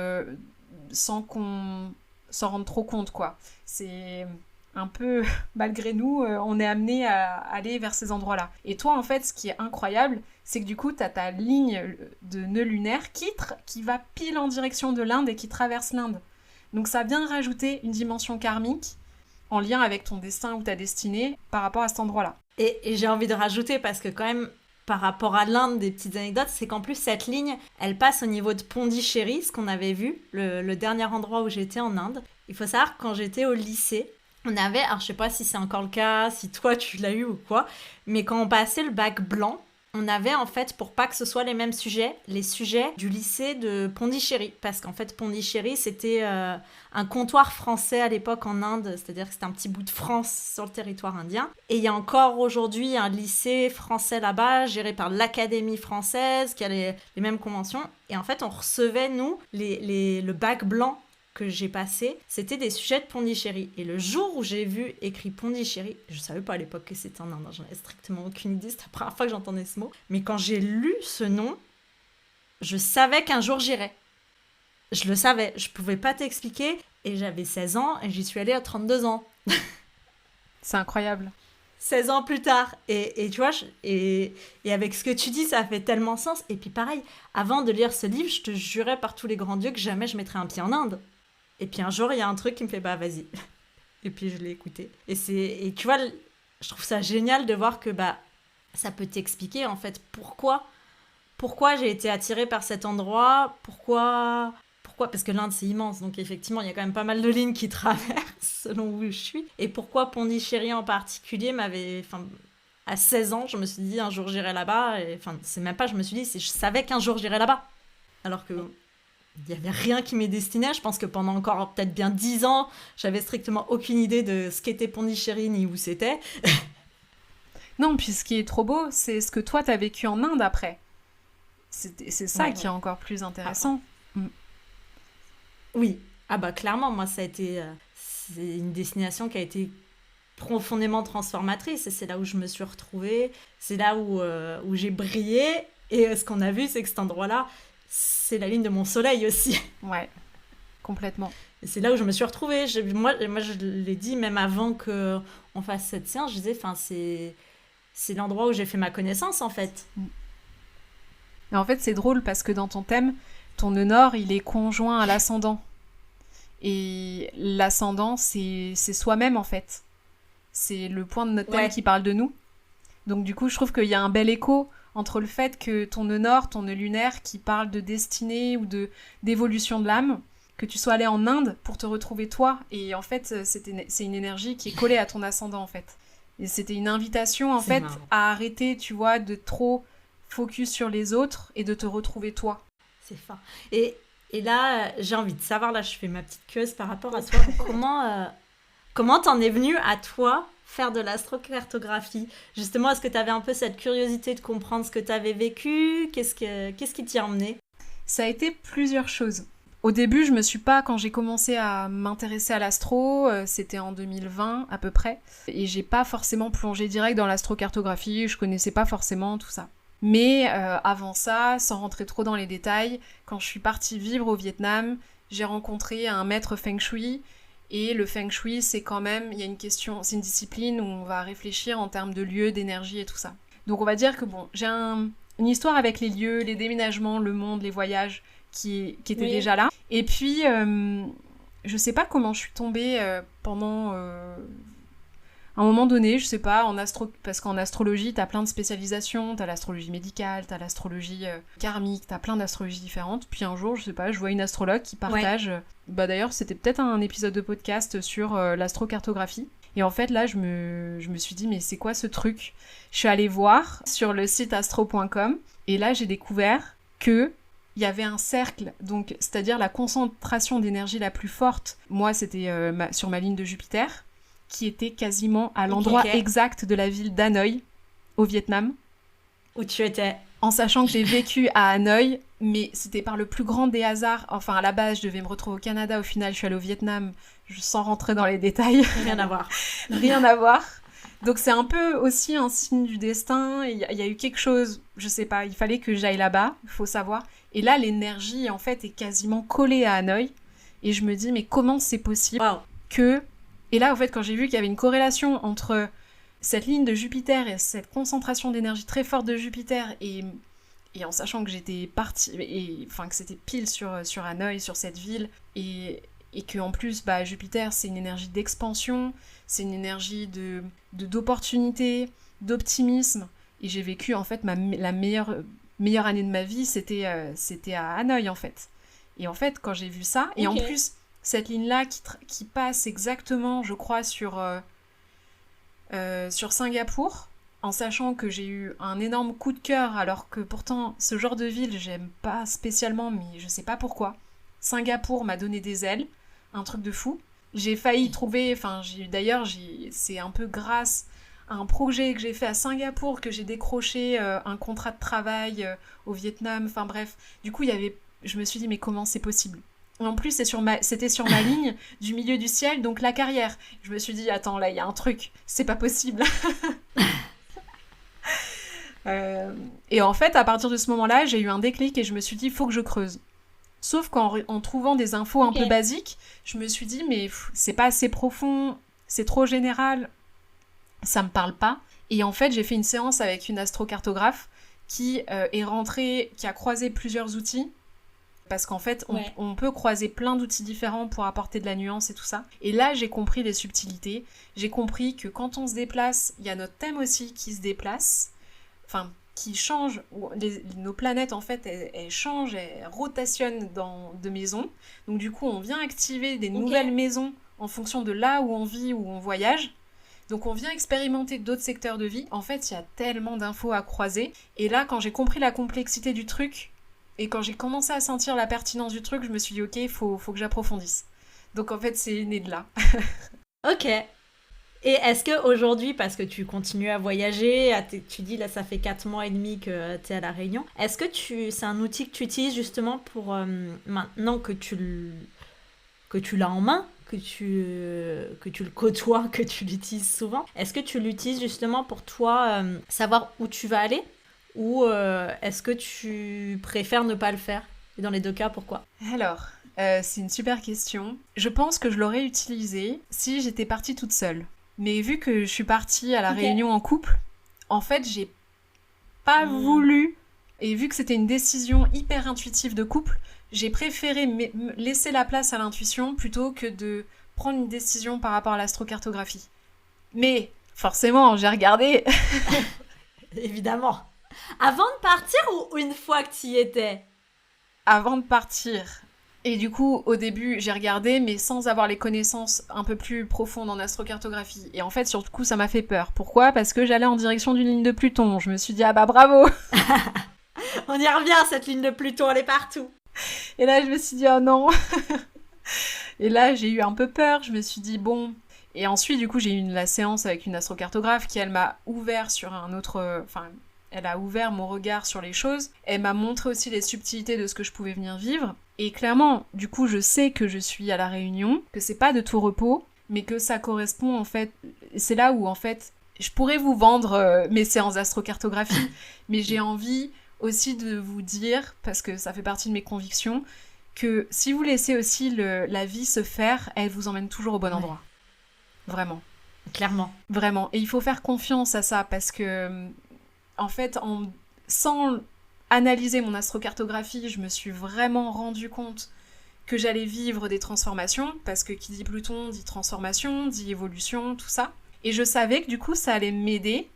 sans qu'on s'en rende trop compte, quoi. C'est un peu, malgré nous, on est amené à aller vers ces endroits-là. Et toi, en fait, ce qui est incroyable, c'est que du coup, t'as ta ligne de nœud lunaire qui va pile en direction de l'Inde et qui traverse l'Inde. Donc ça vient rajouter une dimension karmique en lien avec ton destin ou ta destinée par rapport à cet endroit-là. Et j'ai envie de rajouter, parce que quand même, par rapport à l'Inde, des petites anecdotes, c'est qu'en plus, cette ligne, elle passe au niveau de Pondichéry, ce qu'on avait vu, le dernier endroit où j'étais en Inde. Il faut savoir que quand j'étais au lycée, on avait, alors je sais pas si c'est encore le cas, si toi tu l'as eu ou quoi, mais quand on passait le bac blanc, on avait en fait, pour pas que ce soit les mêmes sujets, les sujets du lycée de Pondichéry. Parce qu'en fait, Pondichéry, c'était un comptoir français à l'époque en Inde, c'est-à-dire que c'était un petit bout de France sur le territoire indien. Et il y a encore aujourd'hui un lycée français là-bas, géré par l'Académie française, qui a les mêmes conventions. Et en fait, on recevait, nous, le bac blanc que j'ai passé, c'était des sujets de Pondichéry. Et le jour où j'ai vu écrit Pondichéry, je savais pas à l'époque que c'était en Inde, j'en avais strictement aucune idée, c'était la première fois que j'entendais ce mot. Mais quand j'ai lu ce nom, je savais qu'un jour j'irais. Je le savais, je pouvais pas t'expliquer, et j'avais 16 ans, et j'y suis allée à 32 ans. C'est incroyable. 16 ans plus tard, et tu vois, et avec ce que tu dis, ça fait tellement sens. Et puis pareil, avant de lire ce livre, je te jurais par tous les grands dieux que jamais je mettrais un pied en Inde. Et puis un jour, il y a un truc qui me fait, vas-y. Et puis je l'ai écouté. Et tu vois, je trouve ça génial de voir que ça peut t'expliquer en fait pourquoi j'ai été attirée par cet endroit, pourquoi, parce que l'Inde c'est immense, donc effectivement il y a quand même pas mal de lignes qui traversent selon où je suis. Et pourquoi Pondichéry en particulier à 16 ans, je me suis dit un jour j'irai là-bas, c'est même pas je me suis dit, c'est je savais qu'un jour j'irai là-bas. Alors que il n'y avait rien qui m'est destiné. Je pense que pendant encore peut-être bien 10 ans, j'avais strictement aucune idée de ce qu'était Pondichéry ni où c'était. Non, puis ce qui est trop beau, c'est ce que toi t'as vécu en Inde après. C'est ça qui est encore plus intéressant. Oui. Ah bah clairement, moi, ça a été... c'est une destination qui a été profondément transformatrice. Et c'est là où je me suis retrouvée. C'est là où j'ai brillé. Et ce qu'on a vu, c'est que cet endroit-là, c'est la ligne de mon soleil aussi. Ouais, complètement. Et c'est là où je me suis retrouvée. Moi, je l'ai dit même avant qu'on fasse cette séance. Je disais, c'est l'endroit où j'ai fait ma connaissance, en fait. Et en fait, c'est drôle parce que dans ton thème, ton nœud nord, il est conjoint à l'ascendant. Et l'ascendant, c'est soi-même, en fait. C'est le point de notre thème qui parle de nous. Donc du coup, je trouve qu'il y a un bel écho entre le fait que ton nœud nord, ton nœud lunaire, qui parle de destinée ou d'évolution de l'âme, que tu sois allé en Inde pour te retrouver toi. Et en fait, c'est une énergie qui est collée à ton ascendant, en fait. Et c'était une invitation, en fait, à arrêter, tu vois, de trop focus sur les autres et de te retrouver toi. C'est fin. Et là, j'ai envie de savoir, là, je fais ma petite queue par rapport à toi. Comment t'en es venue à toi faire de l'astrocartographie? Justement, est-ce que tu avais un peu cette curiosité de comprendre ce que tu avais vécu? Qu'est-ce qui t'y a emmené? Ça a été plusieurs choses. Au début, je me suis pas, quand j'ai commencé à m'intéresser à l'astro, c'était en 2020 à peu près, et j'ai pas forcément plongé direct dans l'astrocartographie, je connaissais pas forcément tout ça. Mais avant ça, sans rentrer trop dans les détails, quand je suis partie vivre au Vietnam, j'ai rencontré un maître Feng Shui. Et le Feng Shui, c'est quand même, il y a une question, c'est une discipline où on va réfléchir en termes de lieux, d'énergie et tout ça. Donc on va dire que bon, j'ai une histoire avec les lieux, les déménagements, le monde, les voyages qui étaient déjà là. Et puis, je sais pas comment je suis tombée pendant un moment donné, je sais pas, parce qu'en astrologie, t'as plein de spécialisations, t'as l'astrologie médicale, t'as l'astrologie karmique, t'as plein d'astrologies différentes. Puis un jour, je sais pas, je vois une astrologue qui partage... Bah d'ailleurs, c'était peut-être un épisode de podcast sur l'astrocartographie. Et en fait, là, je me suis dit, mais c'est quoi ce truc? Je suis allée voir sur le site astro.com, et là, j'ai découvert que il y avait un cercle, donc c'est-à-dire la concentration d'énergie la plus forte. Moi, c'était sur ma ligne de Jupiter, qui était quasiment à l'endroit exact de la ville d'Hanoï, au Vietnam. Où tu étais. En sachant que j'ai vécu à Hanoï, mais c'était par le plus grand des hasards. Enfin, à la base, je devais me retrouver au Canada. Au final, je suis allée au Vietnam, sans rentrer dans les détails. Rien à voir. Rien à voir. Donc, c'est un peu aussi un signe du destin. Il y a eu quelque chose, je sais pas, il fallait que j'aille là-bas, il faut savoir. Et là, l'énergie, en fait, est quasiment collée à Hanoï. Et je me dis, mais comment c'est possible que... Et là, en fait, quand j'ai vu qu'il y avait une corrélation entre cette ligne de Jupiter et cette concentration d'énergie très forte de Jupiter, et en sachant que j'étais partie, que c'était pile sur Hanoï, sur cette ville, et que en plus, Jupiter, c'est une énergie d'expansion, c'est une énergie d'opportunité, d'optimisme, et j'ai vécu, en fait, la meilleure année de ma vie, c'était à Hanoï, en fait. Et en fait, quand j'ai vu ça, et en plus... Cette ligne-là qui passe exactement, je crois, sur Singapour, en sachant que j'ai eu un énorme coup de cœur, alors que pourtant, ce genre de ville, j'aime pas spécialement, mais je sais pas pourquoi. Singapour m'a donné des ailes, un truc de fou. J'ai failli trouver, c'est un peu grâce à un projet que j'ai fait à Singapour, que j'ai décroché un contrat de travail au Vietnam, enfin bref. Du coup, je me suis dit, mais comment c'est possible ? En plus, c'était sur ma ligne du milieu du ciel, donc la carrière. Je me suis dit, attends, là, il y a un truc, c'est pas possible. Et en fait, à partir de ce moment-là, j'ai eu un déclic et je me suis dit, il faut que je creuse. Sauf qu'en trouvant des infos un peu basiques, je me suis dit, mais c'est pas assez profond, c'est trop général, ça me parle pas. Et en fait, j'ai fait une séance avec une astrocartographe qui est rentrée, qui a croisé plusieurs outils, parce qu'en fait, on peut croiser plein d'outils différents pour apporter de la nuance et tout ça. Et là, j'ai compris les subtilités. J'ai compris que quand on se déplace, il y a notre thème aussi qui se déplace, enfin, qui change. Nos planètes, en fait, elles changent, elles rotationnent de maisons. Donc du coup, on vient activer des nouvelles maisons en fonction de là où on vit, où on voyage. Donc on vient expérimenter d'autres secteurs de vie. En fait, il y a tellement d'infos à croiser. Et là, quand j'ai compris la complexité du truc, et quand j'ai commencé à sentir la pertinence du truc, je me suis dit, ok, il faut que j'approfondisse. Donc en fait, c'est né de là. Ok. Et est-ce qu'aujourd'hui, parce que tu continues à voyager, tu dis là, ça fait 4 mois et demi que tu es à La Réunion, est-ce que c'est un outil que tu utilises justement pour, maintenant que tu que tu l'as en main, que tu le côtoies, que tu l'utilises souvent. Est-ce que tu l'utilises justement pour toi savoir où tu vas aller ou est-ce que tu préfères ne pas le faire? Et dans les deux cas, pourquoi? Alors, c'est une super question. Je pense que je l'aurais utilisé si j'étais partie toute seule. Mais vu que je suis partie à la Réunion en couple, en fait, j'ai pas voulu. Et vu que c'était une décision hyper intuitive de couple, j'ai préféré laisser la place à l'intuition plutôt que de prendre une décision par rapport à l'astrocartographie. Mais, forcément, j'ai regardé. Évidemment. Avant de partir ou une fois que tu y étais? Avant de partir. Et du coup, au début, j'ai regardé, mais sans avoir les connaissances un peu plus profondes en astrocartographie. Et en fait, sur le coup, ça m'a fait peur. Pourquoi ? Parce que j'allais en direction d'une ligne de Pluton. Je me suis dit, ah bah bravo. On y revient, cette ligne de Pluton, elle est partout. Et là, je me suis dit, oh non. Et là, j'ai eu un peu peur. Je me suis dit, bon. Et ensuite, du coup, j'ai eu la séance avec une astrocartographe qui, elle, m'a ouvert sur un autre... Enfin, elle a ouvert mon regard sur les choses. Elle m'a montré aussi les subtilités de ce que je pouvais venir vivre. Et clairement, du coup, je sais que je suis à La Réunion, que c'est pas de tout repos, mais que ça correspond, en fait... C'est là où, en fait, je pourrais vous vendre mes séances d'astrocartographie, mais j'ai envie aussi de vous dire, parce que ça fait partie de mes convictions, que si vous laissez aussi la vie se faire, elle vous emmène toujours au bon endroit. Vraiment. Clairement. Vraiment. Et il faut faire confiance à ça, parce que, en fait, sans analyser mon astrocartographie, je me suis vraiment rendu compte que j'allais vivre des transformations, parce que qui dit Pluton dit transformation, dit évolution, tout ça. Et je savais que du coup, ça allait m'aider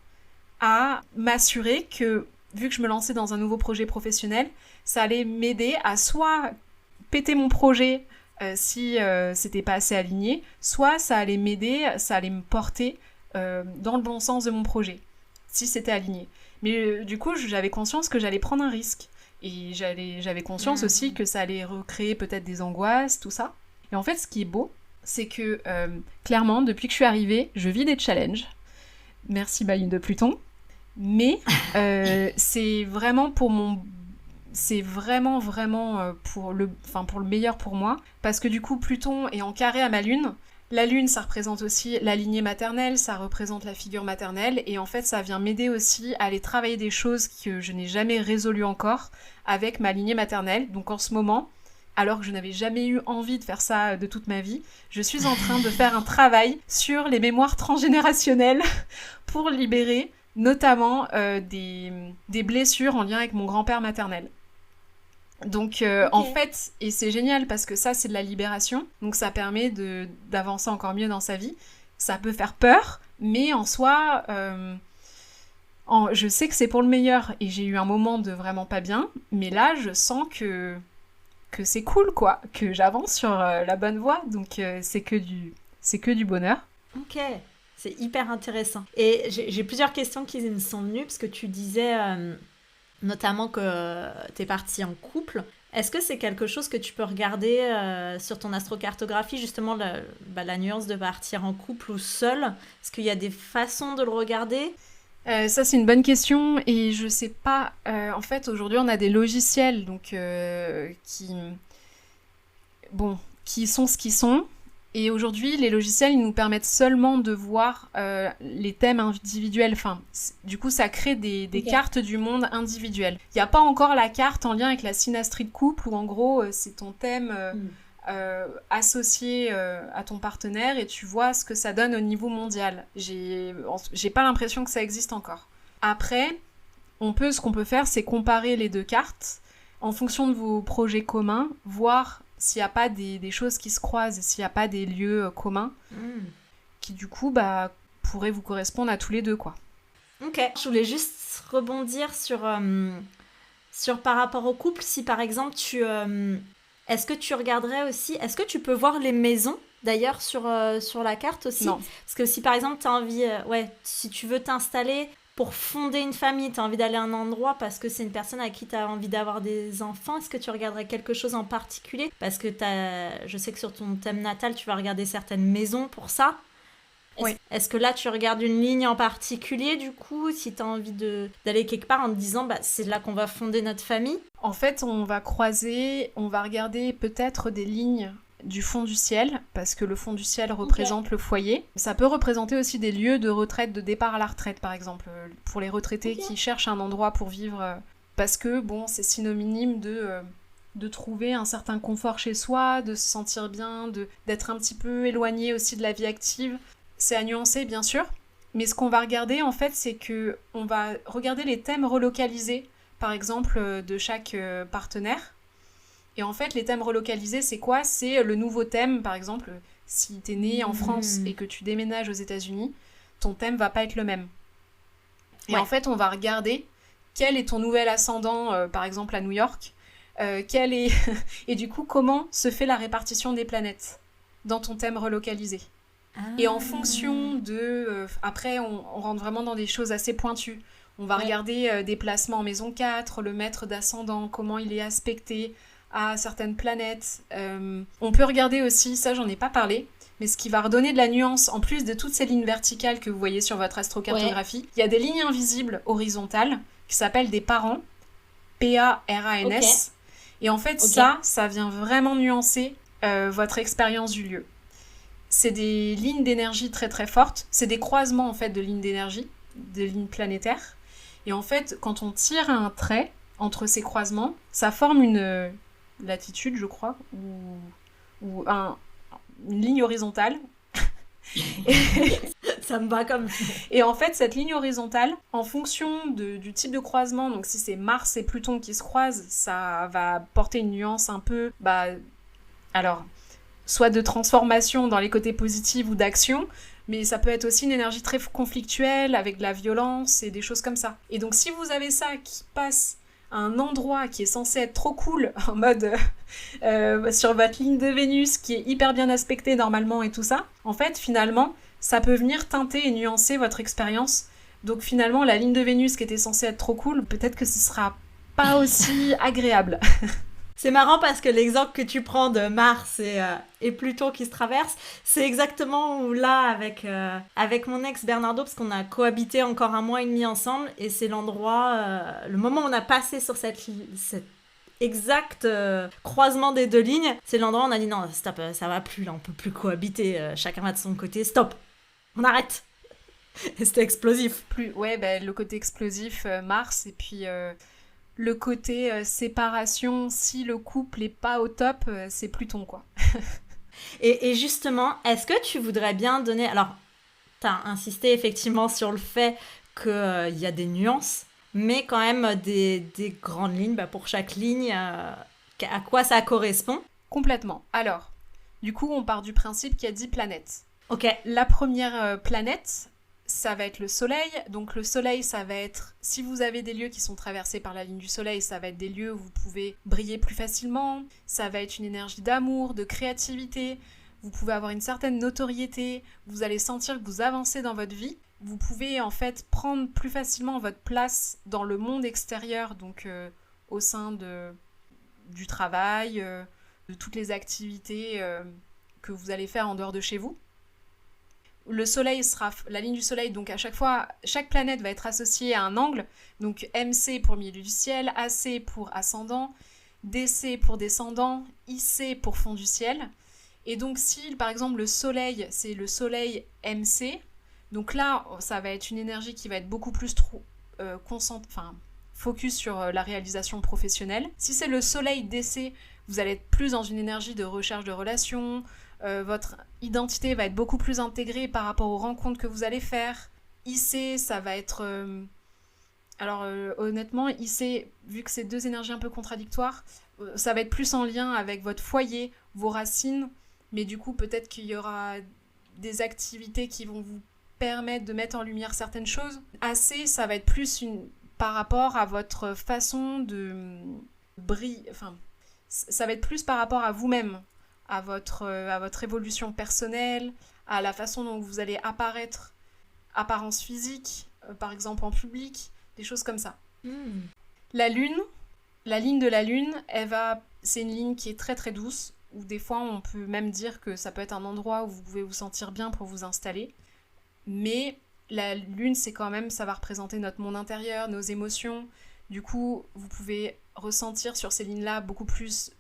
à m'assurer que, vu que je me lançais dans un nouveau projet professionnel, ça allait m'aider à soit péter mon projet si c'était pas assez aligné, soit ça allait m'aider, ça allait me porter dans le bon sens de mon projet, si c'était aligné. Mais du coup, j'avais conscience que j'allais prendre un risque. Et j'avais conscience aussi que ça allait recréer peut-être des angoisses, tout ça. Et en fait, ce qui est beau, c'est que clairement, depuis que je suis arrivée, je vis des challenges. Merci Baline de Pluton. Mais c'est vraiment pour mon... C'est vraiment pour le meilleur pour moi. Parce que du coup, Pluton est en carré à ma lune. La lune, ça représente aussi la lignée maternelle, ça représente la figure maternelle. Et en fait, ça vient m'aider aussi à aller travailler des choses que je n'ai jamais résolues encore avec ma lignée maternelle. Donc en ce moment, alors que je n'avais jamais eu envie de faire ça de toute ma vie, je suis en train de faire un travail sur les mémoires transgénérationnelles pour libérer notamment des blessures en lien avec mon grand-père maternel. Donc en fait, et c'est génial parce que ça c'est de la libération, donc ça permet d'avancer encore mieux dans sa vie. Ça peut faire peur, mais en soi, je sais que c'est pour le meilleur et j'ai eu un moment de vraiment pas bien, mais là je sens que c'est cool quoi, que j'avance sur la bonne voie, donc c'est que du bonheur. Ok. C'est hyper intéressant. Et j'ai plusieurs questions qui me sont venues, parce que tu disais notamment que tu es partie en couple. Est-ce que c'est quelque chose que tu peux regarder sur ton astrocartographie, justement la nuance de partir en couple ou seul? Est-ce qu'il y a des façons de le regarder? Ça, c'est une bonne question et je sais pas. En fait, aujourd'hui, on a des logiciels donc, qui sont ce qu'ils sont. Et aujourd'hui, les logiciels, ils nous permettent seulement de voir les thèmes individuels. Enfin, du coup, ça crée des cartes du monde individuelles. Il n'y a pas encore la carte en lien avec la synastrie de couple où, en gros, c'est ton thème associé à ton partenaire et tu vois ce que ça donne au niveau mondial. J'ai pas l'impression que ça existe encore. Après, ce qu'on peut faire, c'est comparer les deux cartes en fonction de vos projets communs, voir s'il n'y a pas des choses qui se croisent, s'il n'y a pas des lieux communs qui, du coup, pourraient vous correspondre à tous les deux, quoi. Ok. Je voulais juste rebondir sur par rapport au couple. Si, par exemple, est-ce que tu regarderais aussi... Est-ce que tu peux voir les maisons, d'ailleurs, sur la carte aussi? Non. Parce que si, par exemple, tu as envie... si tu veux t'installer... Pour fonder une famille, tu as envie d'aller à un endroit parce que c'est une personne à qui tu as envie d'avoir des enfants. Est-ce que tu regarderais quelque chose en particulier? Parce que je sais que sur ton thème natal, tu vas regarder certaines maisons pour ça. Oui. Est-ce que là, tu regardes une ligne en particulier, du coup, si tu as envie d'aller quelque part en te disant c'est là qu'on va fonder notre famille? En fait, on va regarder peut-être des lignes du fond du ciel, parce que le fond du ciel représente le foyer. Ça peut représenter aussi des lieux de retraite, de départ à la retraite, par exemple, pour les retraités qui cherchent un endroit pour vivre, parce que, bon, c'est synonyme de trouver un certain confort chez soi, de se sentir bien, d'être un petit peu éloigné aussi de la vie active. C'est à nuancer, bien sûr, mais ce qu'on va regarder, en fait, c'est que on va regarder les thèmes relocalisés, par exemple, de chaque partenaire. Et en fait, les thèmes relocalisés, c'est quoi ? C'est le nouveau thème, par exemple, si t'es né en France et que tu déménages aux États-Unis, ton thème va pas être le même. Et en fait, on va regarder quel est ton nouvel ascendant, par exemple, à New York, et du coup, comment se fait la répartition des planètes dans ton thème relocalisé. Et en fonction de... après, on rentre vraiment dans des choses assez pointues. On va regarder des placements en maison 4, le maître d'ascendant, comment il est aspecté à certaines planètes. On peut regarder aussi, ça j'en ai pas parlé, mais ce qui va redonner de la nuance, en plus de toutes ces lignes verticales que vous voyez sur votre astrocartographie, il y a des lignes invisibles horizontales qui s'appellent des parans, P-A-R-A-N-S. Et en fait, ça vient vraiment nuancer votre expérience du lieu. C'est des lignes d'énergie très très fortes, c'est des croisements en fait de lignes d'énergie, de lignes planétaires. Et en fait, quand on tire un trait entre ces croisements, ça forme une latitude, je crois, ou une ligne horizontale. Ça me va comme ça. Et en fait, cette ligne horizontale, en fonction du type de croisement, donc si c'est Mars et Pluton qui se croisent, ça va porter une nuance un peu, alors, soit de transformation dans les côtés positifs ou d'action, mais ça peut être aussi une énergie très conflictuelle, avec de la violence et des choses comme ça. Et donc si vous avez ça qui passe à un endroit qui est censé être trop cool, en mode sur votre ligne de Vénus, qui est hyper bien aspectée normalement et tout ça, en fait, finalement, ça peut venir teinter et nuancer votre expérience. Donc finalement, la ligne de Vénus qui était censée être trop cool, peut-être que ce sera pas aussi agréable. C'est marrant parce que l'exemple que tu prends de Mars et Pluton qui se traversent, c'est exactement là avec mon ex Bernardo, parce qu'on a cohabité encore 1 mois et demi ensemble, et c'est l'endroit, le moment où on a passé sur cet exact croisement des 2 lignes, c'est l'endroit où on a dit non, stop, ça va plus, là, on peut plus cohabiter, chacun va de son côté, stop, on arrête. Et c'était explosif. Le côté explosif, Mars, et puis... le côté séparation, si le couple est pas au top, c'est Pluton, quoi. Et justement, est-ce que tu voudrais bien donner... Alors, tu as insisté effectivement sur le fait qu'il y a des nuances, mais quand même des grandes lignes, pour chaque ligne, à quoi ça correspond ? Complètement. Alors, du coup, on part du principe qu'il y a 10 planètes. Ok. La première planète... ça va être le soleil. Donc le soleil, ça va être, si vous avez des lieux qui sont traversés par la ligne du soleil, ça va être des lieux où vous pouvez briller plus facilement, ça va être une énergie d'amour, de créativité, vous pouvez avoir une certaine notoriété, vous allez sentir que vous avancez dans votre vie, vous pouvez en fait prendre plus facilement votre place dans le monde extérieur, donc au sein du travail, de toutes les activités que vous allez faire en dehors de chez vous. Le soleil sera, la ligne du soleil, donc à chaque fois, chaque planète va être associée à un angle, donc MC pour milieu du ciel, AC pour ascendant, DC pour descendant, IC pour fond du ciel. Et donc si par exemple le soleil, c'est le soleil MC, donc là ça va être une énergie qui va être beaucoup plus focus sur la réalisation professionnelle. Si c'est le soleil DC, vous allez être plus dans une énergie de recherche de relations, votre identité va être beaucoup plus intégrée par rapport aux rencontres que vous allez faire. IC, ça va être... honnêtement, IC, vu que c'est 2 énergies un peu contradictoires, ça va être plus en lien avec votre foyer, vos racines, mais du coup, peut-être qu'il y aura des activités qui vont vous permettre de mettre en lumière certaines choses. AC, ça va être plus par rapport à votre façon de briller... ça va être plus par rapport à vous-même, à votre évolution personnelle, à la façon dont vous allez apparaître, apparence physique, par exemple en public, des choses comme ça. La ligne de la lune, c'est une ligne qui est très très douce, où des fois on peut même dire que ça peut être un endroit où vous pouvez vous sentir bien pour vous installer, mais la lune, c'est quand même, ça va représenter notre monde intérieur, nos émotions. Du coup, vous pouvez ressentir sur ces lignes-là beaucoup plus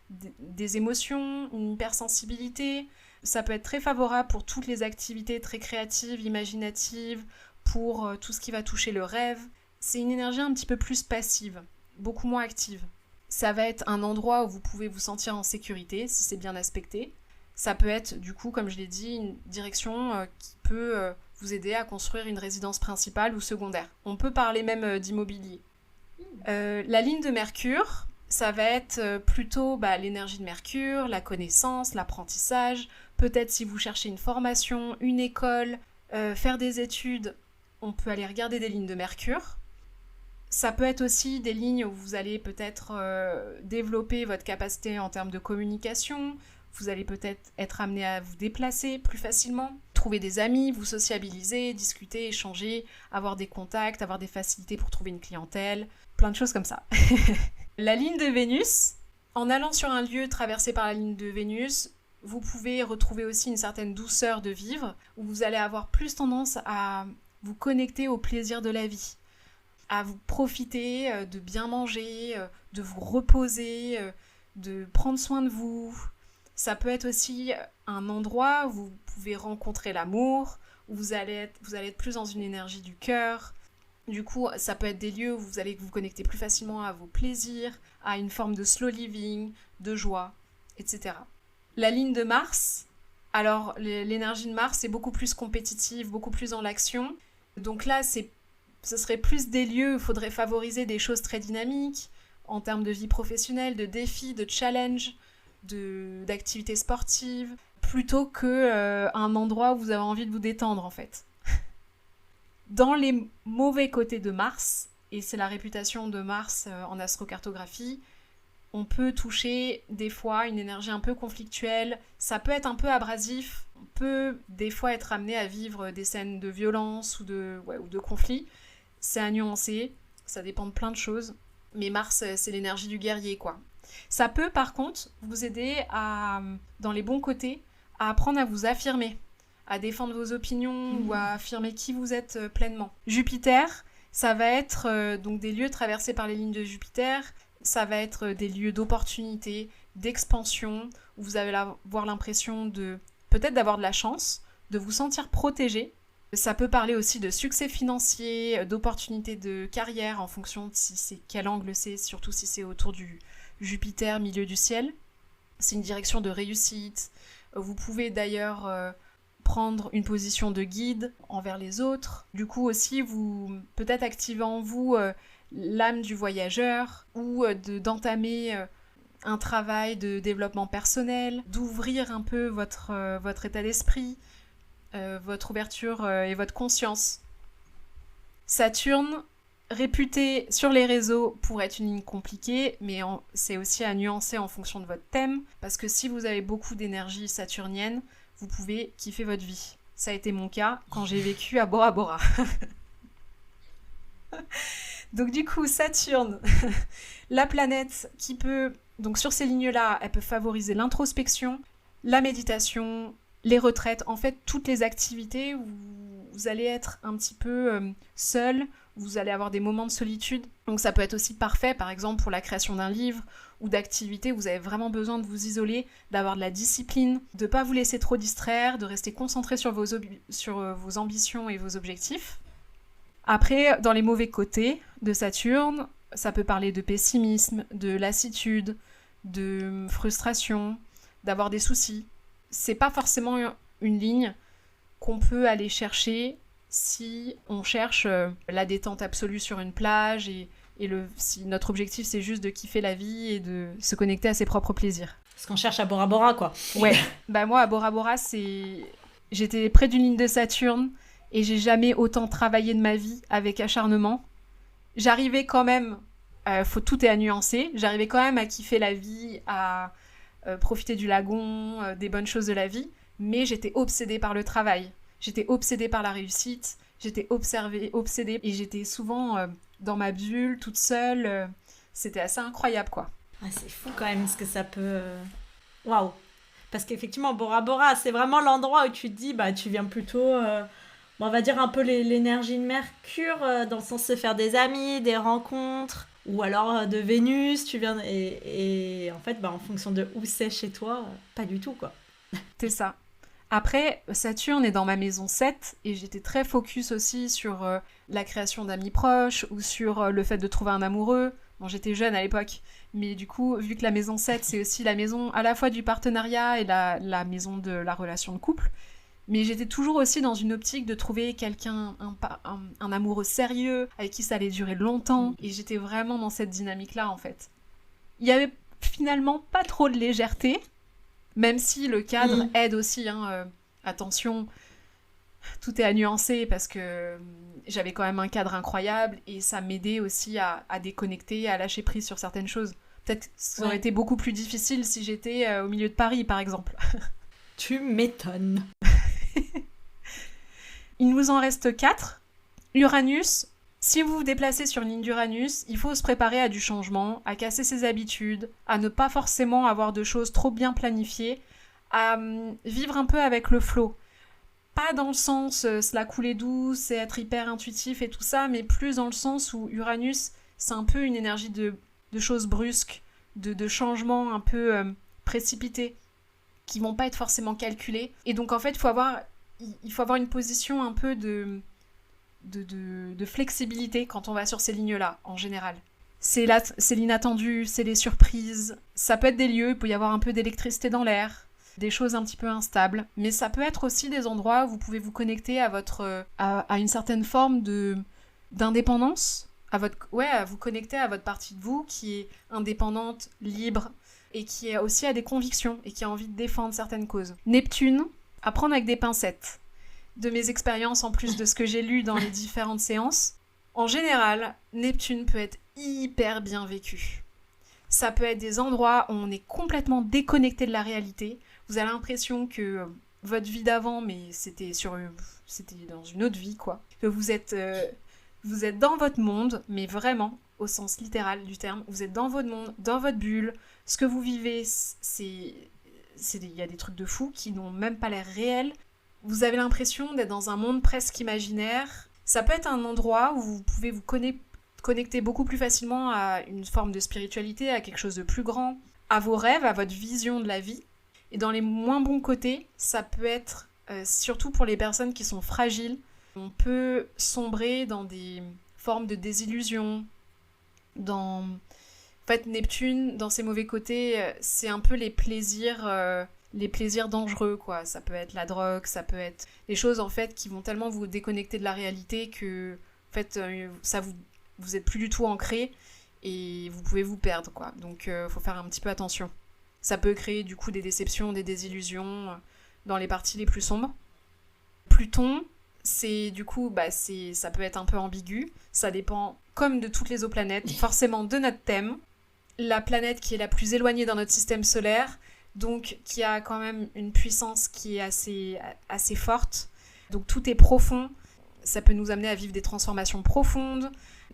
des émotions, une hypersensibilité. Ça peut être très favorable pour toutes les activités très créatives, imaginatives, pour tout ce qui va toucher le rêve. C'est une énergie un petit peu plus passive, beaucoup moins active. Ça va être un endroit où vous pouvez vous sentir en sécurité, si c'est bien aspecté. Ça peut être, du coup, comme je l'ai dit, une direction qui peut vous aider à construire une résidence principale ou secondaire. On peut parler même d'immobilier. La ligne de Mercure, ça va être plutôt l'énergie de Mercure, la connaissance, l'apprentissage. Peut-être si vous cherchez une formation, une école, faire des études, on peut aller regarder des lignes de Mercure. Ça peut être aussi des lignes où vous allez peut-être développer votre capacité en termes de communication. Vous allez peut-être être amené à vous déplacer plus facilement, trouver des amis, vous sociabiliser, discuter, échanger, avoir des contacts, avoir des facilités pour trouver une clientèle, plein de choses comme ça. La ligne de Vénus, en allant sur un lieu traversé par la ligne de Vénus, vous pouvez retrouver aussi une certaine douceur de vivre, où vous allez avoir plus tendance à vous connecter au plaisir de la vie, à vous profiter de bien manger, de vous reposer, de prendre soin de vous. Ça peut être aussi un endroit où vous pouvez rencontrer l'amour, où vous allez être plus dans une énergie du cœur. Du coup, ça peut être des lieux où vous allez vous connecter plus facilement à vos plaisirs, à une forme de slow living, de joie, etc. La ligne de Mars, alors l'énergie de Mars est beaucoup plus compétitive, beaucoup plus dans l'action. Donc là, ce serait plus des lieux où il faudrait favoriser des choses très dynamiques, en termes de vie professionnelle, de défis, de challenges, d'activités sportives, plutôt qu'un endroit où vous avez envie de vous détendre en fait. Dans les mauvais côtés de Mars, et c'est la réputation de Mars en astrocartographie, on peut toucher des fois une énergie un peu conflictuelle, ça peut être un peu abrasif, on peut des fois être amené à vivre des scènes de violence ou de conflit. C'est à nuancer, ça dépend de plein de choses, mais Mars c'est l'énergie du guerrier quoi. Ça peut par contre vous aider dans les bons côtés, à apprendre à vous affirmer, à défendre vos opinions ou à affirmer qui vous êtes pleinement. Jupiter, ça va être donc des lieux traversés par les lignes de Jupiter, ça va être des lieux d'opportunité, d'expansion, où vous allez avoir l'impression peut-être d'avoir de la chance, de vous sentir protégé. Ça peut parler aussi de succès financier, d'opportunités de carrière en fonction de quel angle c'est, surtout si c'est autour du Jupiter, milieu du ciel. C'est une direction de réussite. Vous pouvez d'ailleurs prendre une position de guide envers les autres. Du coup aussi, vous peut-être activer en vous l'âme du voyageur ou d'entamer un travail de développement personnel, d'ouvrir un peu votre état d'esprit, votre ouverture et votre conscience. Saturne, réputé sur les réseaux pour être une ligne compliquée, mais c'est aussi à nuancer en fonction de votre thème, parce que si vous avez beaucoup d'énergie saturnienne, vous pouvez kiffer votre vie. Ça a été mon cas quand j'ai vécu à Bora Bora. Donc du coup, Saturne, la planète qui peut, donc sur ces lignes-là, elle peut favoriser l'introspection, la méditation, les retraites, en fait toutes les activités où vous allez être un petit peu seul, vous allez avoir des moments de solitude. Donc ça peut être aussi parfait, par exemple, pour la création d'un livre ou d'activités où vous avez vraiment besoin de vous isoler, d'avoir de la discipline, de ne pas vous laisser trop distraire, de rester concentré sur vos ambitions et vos objectifs. Après, dans les mauvais côtés de Saturne, ça peut parler de pessimisme, de lassitude, de frustration, d'avoir des soucis. C'est pas forcément une ligne qu'on peut aller chercher si on cherche la détente absolue sur une plage et si notre objectif c'est juste de kiffer la vie et de se connecter à ses propres plaisirs. Parce qu'on cherche à Bora Bora quoi. Ouais, moi à Bora Bora j'étais près d'une ligne de Saturne et j'ai jamais autant travaillé de ma vie avec acharnement. J'arrivais quand même, tout est à nuancer, j'arrivais quand même à kiffer la vie, à profiter du lagon, des bonnes choses de la vie, mais j'étais obsédée par le travail. J'étais obsédée par la réussite, j'étais obsédée et j'étais souvent dans ma bulle, toute seule. C'était assez incroyable, quoi. Ah, c'est fou quand même ce que ça peut... Waouh. Parce qu'effectivement, Bora Bora, c'est vraiment l'endroit où tu te dis, tu viens plutôt... on va dire un peu l'énergie de Mercure, dans le sens de se faire des amis, des rencontres, ou alors de Vénus, tu viens et en fait, en fonction de où c'est chez toi, pas du tout, quoi. C'est ça. Après, Saturne est dans ma maison 7 et j'étais très focus aussi sur la création d'amis proches ou sur le fait de trouver un amoureux. Bon, j'étais jeune à l'époque, mais du coup, vu que la maison 7, c'est aussi la maison à la fois du partenariat et la maison de la relation de couple, mais j'étais toujours aussi dans une optique de trouver quelqu'un, un amoureux sérieux, avec qui ça allait durer longtemps, et j'étais vraiment dans cette dynamique-là, en fait. Il y avait finalement pas trop de légèreté, même si le cadre aide aussi, attention, tout est à nuancer parce que j'avais quand même un cadre incroyable et ça m'aidait aussi à déconnecter, à lâcher prise sur certaines choses. Peut-être que ça aurait été beaucoup plus difficile si j'étais au milieu de Paris, par exemple. Tu m'étonnes. Il nous en reste 4. Uranus. Si vous vous déplacez sur une ligne d'Uranus, il faut se préparer à du changement, à casser ses habitudes, à ne pas forcément avoir de choses trop bien planifiées, à vivre un peu avec le flow. Pas dans le sens se la couler douce et être hyper intuitif et tout ça, mais plus dans le sens où Uranus, c'est un peu une énergie de choses brusques, de changements un peu précipités, qui vont pas être forcément calculés. Et donc en fait, il faut avoir une position un peu de flexibilité quand on va sur ces lignes-là, en général. C'est l'inattendu, c'est les surprises. Ça peut être des lieux, il peut y avoir un peu d'électricité dans l'air, des choses un petit peu instables. Mais ça peut être aussi des endroits où vous pouvez vous connecter à une certaine forme d'indépendance, à vous connecter à votre partie de vous qui est indépendante, libre, et qui aussi a des convictions et qui a envie de défendre certaines causes. Neptune, à prendre avec des pincettes. De mes expériences, en plus de ce que j'ai lu dans les différentes séances, en général, Neptune peut être hyper bien vécu. Ça peut être des endroits où on est complètement déconnecté de la réalité. Vous avez l'impression que votre vie d'avant, mais c'était dans une autre vie, quoi. Que vous êtes dans votre monde, mais vraiment, au sens littéral du terme, vous êtes dans votre monde, dans votre bulle. Ce que vous vivez, il y a des trucs de fous qui n'ont même pas l'air réels. Vous avez l'impression d'être dans un monde presque imaginaire. Ça peut être un endroit où vous pouvez vous connecter beaucoup plus facilement à une forme de spiritualité, à quelque chose de plus grand, à vos rêves, à votre vision de la vie. Et dans les moins bons côtés, ça peut être, surtout pour les personnes qui sont fragiles, on peut sombrer dans des formes de désillusion. En fait, Neptune, dans ses mauvais côtés, c'est un peu les plaisirs dangereux, quoi. Ça peut être la drogue, ça peut être des choses, en fait, qui vont tellement vous déconnecter de la réalité que, en fait, vous êtes plus du tout ancré et vous pouvez vous perdre, quoi. Donc, faut faire un petit peu attention. Ça peut créer, du coup, des déceptions, des désillusions dans les parties les plus sombres. Pluton, c'est, du coup, ça peut être un peu ambigu. Ça dépend, comme de toutes les autres planètes, forcément de notre thème. La planète qui est la plus éloignée dans notre système solaire, donc qui a quand même une puissance qui est assez forte. Donc tout est profond, ça peut nous amener à vivre des transformations profondes,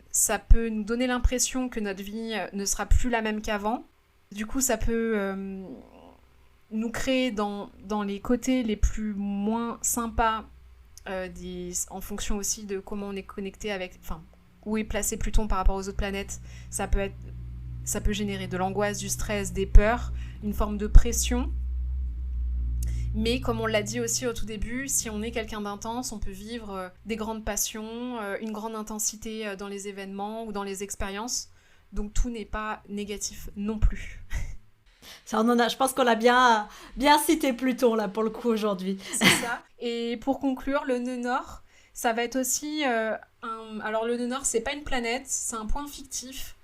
ça peut nous donner l'impression que notre vie ne sera plus la même qu'avant. Du coup, ça peut nous créer dans les côtés les plus moins sympas, en fonction aussi de comment on est connecté avec... Enfin, où est placé Pluton par rapport aux autres planètes. Ça peut générer de l'angoisse, du stress, des peurs, une forme de pression. Mais comme on l'a dit aussi au tout début, si on est quelqu'un d'intense, on peut vivre des grandes passions, une grande intensité dans les événements ou dans les expériences. Donc tout n'est pas négatif non plus. Ça, je pense qu'on a bien cité Pluton là pour le coup aujourd'hui. C'est ça. Et pour conclure, le nœud nord, ça va être aussi alors le nœud nord, c'est pas une planète, c'est un point fictif,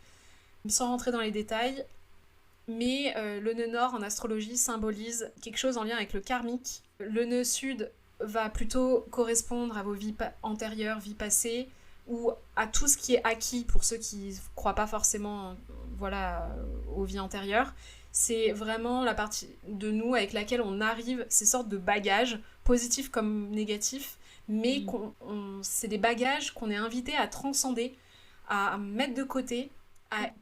sans rentrer dans les détails. Mais le nœud nord en astrologie symbolise quelque chose en lien avec le karmique. Le nœud sud va plutôt correspondre à vos vies antérieures, vies passées, ou à tout ce qui est acquis pour ceux qui ne croient pas forcément aux vies antérieures. C'est vraiment la partie de nous avec laquelle on arrive, ces sortes de bagages, positifs comme négatifs, mais c'est des bagages qu'on est invité à transcender, à mettre de côté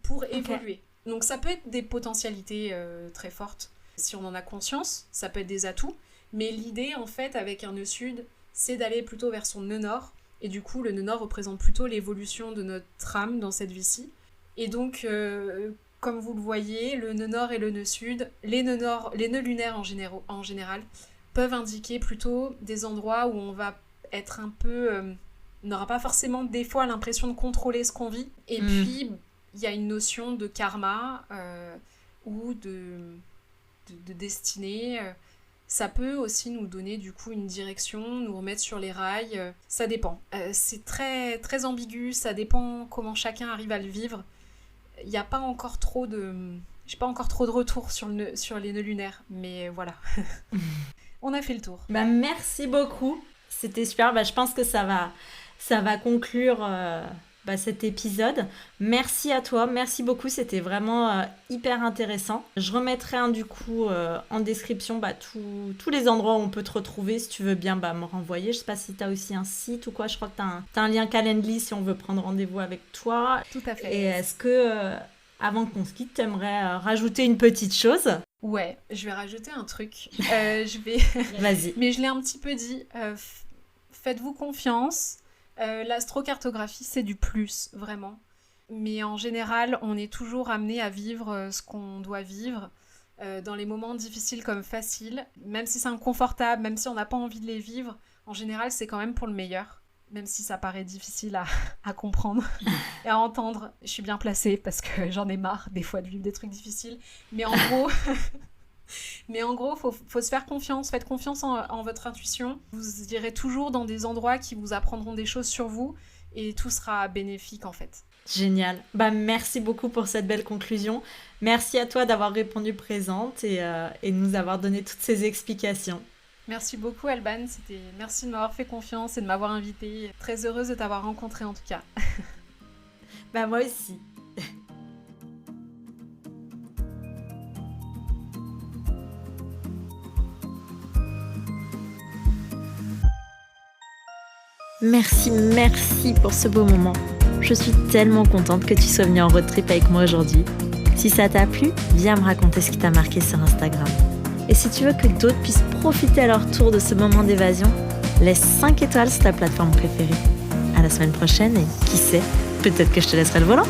pour évoluer. Donc ça peut être des potentialités très fortes, si on en a conscience, ça peut être des atouts, mais l'idée en fait avec un nœud sud, c'est d'aller plutôt vers son nœud nord, et du coup le nœud nord représente plutôt l'évolution de notre âme dans cette vie-ci, Et donc, comme vous le voyez, le nœud nord et le nœud sud, les nœuds lunaires en général, peuvent indiquer plutôt des endroits où on va être un peu... on n'aura pas forcément des fois l'impression de contrôler ce qu'on vit. Et puis, il y a une notion de karma ou de destinée. Ça peut aussi nous donner du coup une direction, nous remettre sur les rails. Ça dépend. C'est très, très ambigu, ça dépend comment chacun arrive à le vivre. Il n'y a pas encore trop de... J'ai pas encore trop de retours sur les nœuds lunaires, mais voilà. On a fait le tour. Merci beaucoup. C'était super. Je pense que ça va conclure cet épisode. Merci à toi. Merci beaucoup. C'était vraiment hyper intéressant. Je remettrai du coup en description tous les endroits où on peut te retrouver. Si tu veux bien me renvoyer. Je sais pas si tu as aussi un site ou quoi. Je crois que tu as un lien Calendly si on veut prendre rendez-vous avec toi. Tout à fait. Et est-ce que, avant qu'on se quitte, tu aimerais rajouter une petite chose ? Ouais, je vais rajouter un truc. Vas-y. Mais je l'ai un petit peu dit. Faites-vous confiance. L'astrocartographie, c'est du plus, vraiment. Mais en général, on est toujours amené à vivre ce qu'on doit vivre dans les moments difficiles comme faciles. Même si c'est inconfortable, même si on n'a pas envie de les vivre, en général, c'est quand même pour le meilleur. Même si ça paraît difficile à comprendre et à entendre. Je suis bien placée parce que j'en ai marre des fois de vivre des trucs difficiles. Mais en gros... faut se faire confiance. Faites confiance en votre intuition. Vous irez toujours dans des endroits qui vous apprendront des choses sur vous et tout sera bénéfique en fait. Génial. Merci beaucoup pour cette belle conclusion. Merci à toi d'avoir répondu présente et de nous avoir donné toutes ces explications. Merci beaucoup Alban. Merci de m'avoir fait confiance et de m'avoir invitée. Très heureuse de t'avoir rencontrée en tout cas. Moi aussi. Merci pour ce beau moment. Je suis tellement contente que tu sois venue en road trip avec moi aujourd'hui. Si ça t'a plu, viens me raconter ce qui t'a marqué sur Instagram. Et si tu veux que d'autres puissent profiter à leur tour de ce moment d'évasion, laisse 5 étoiles sur ta plateforme préférée. À la semaine prochaine et qui sait, peut-être que je te laisserai le volant.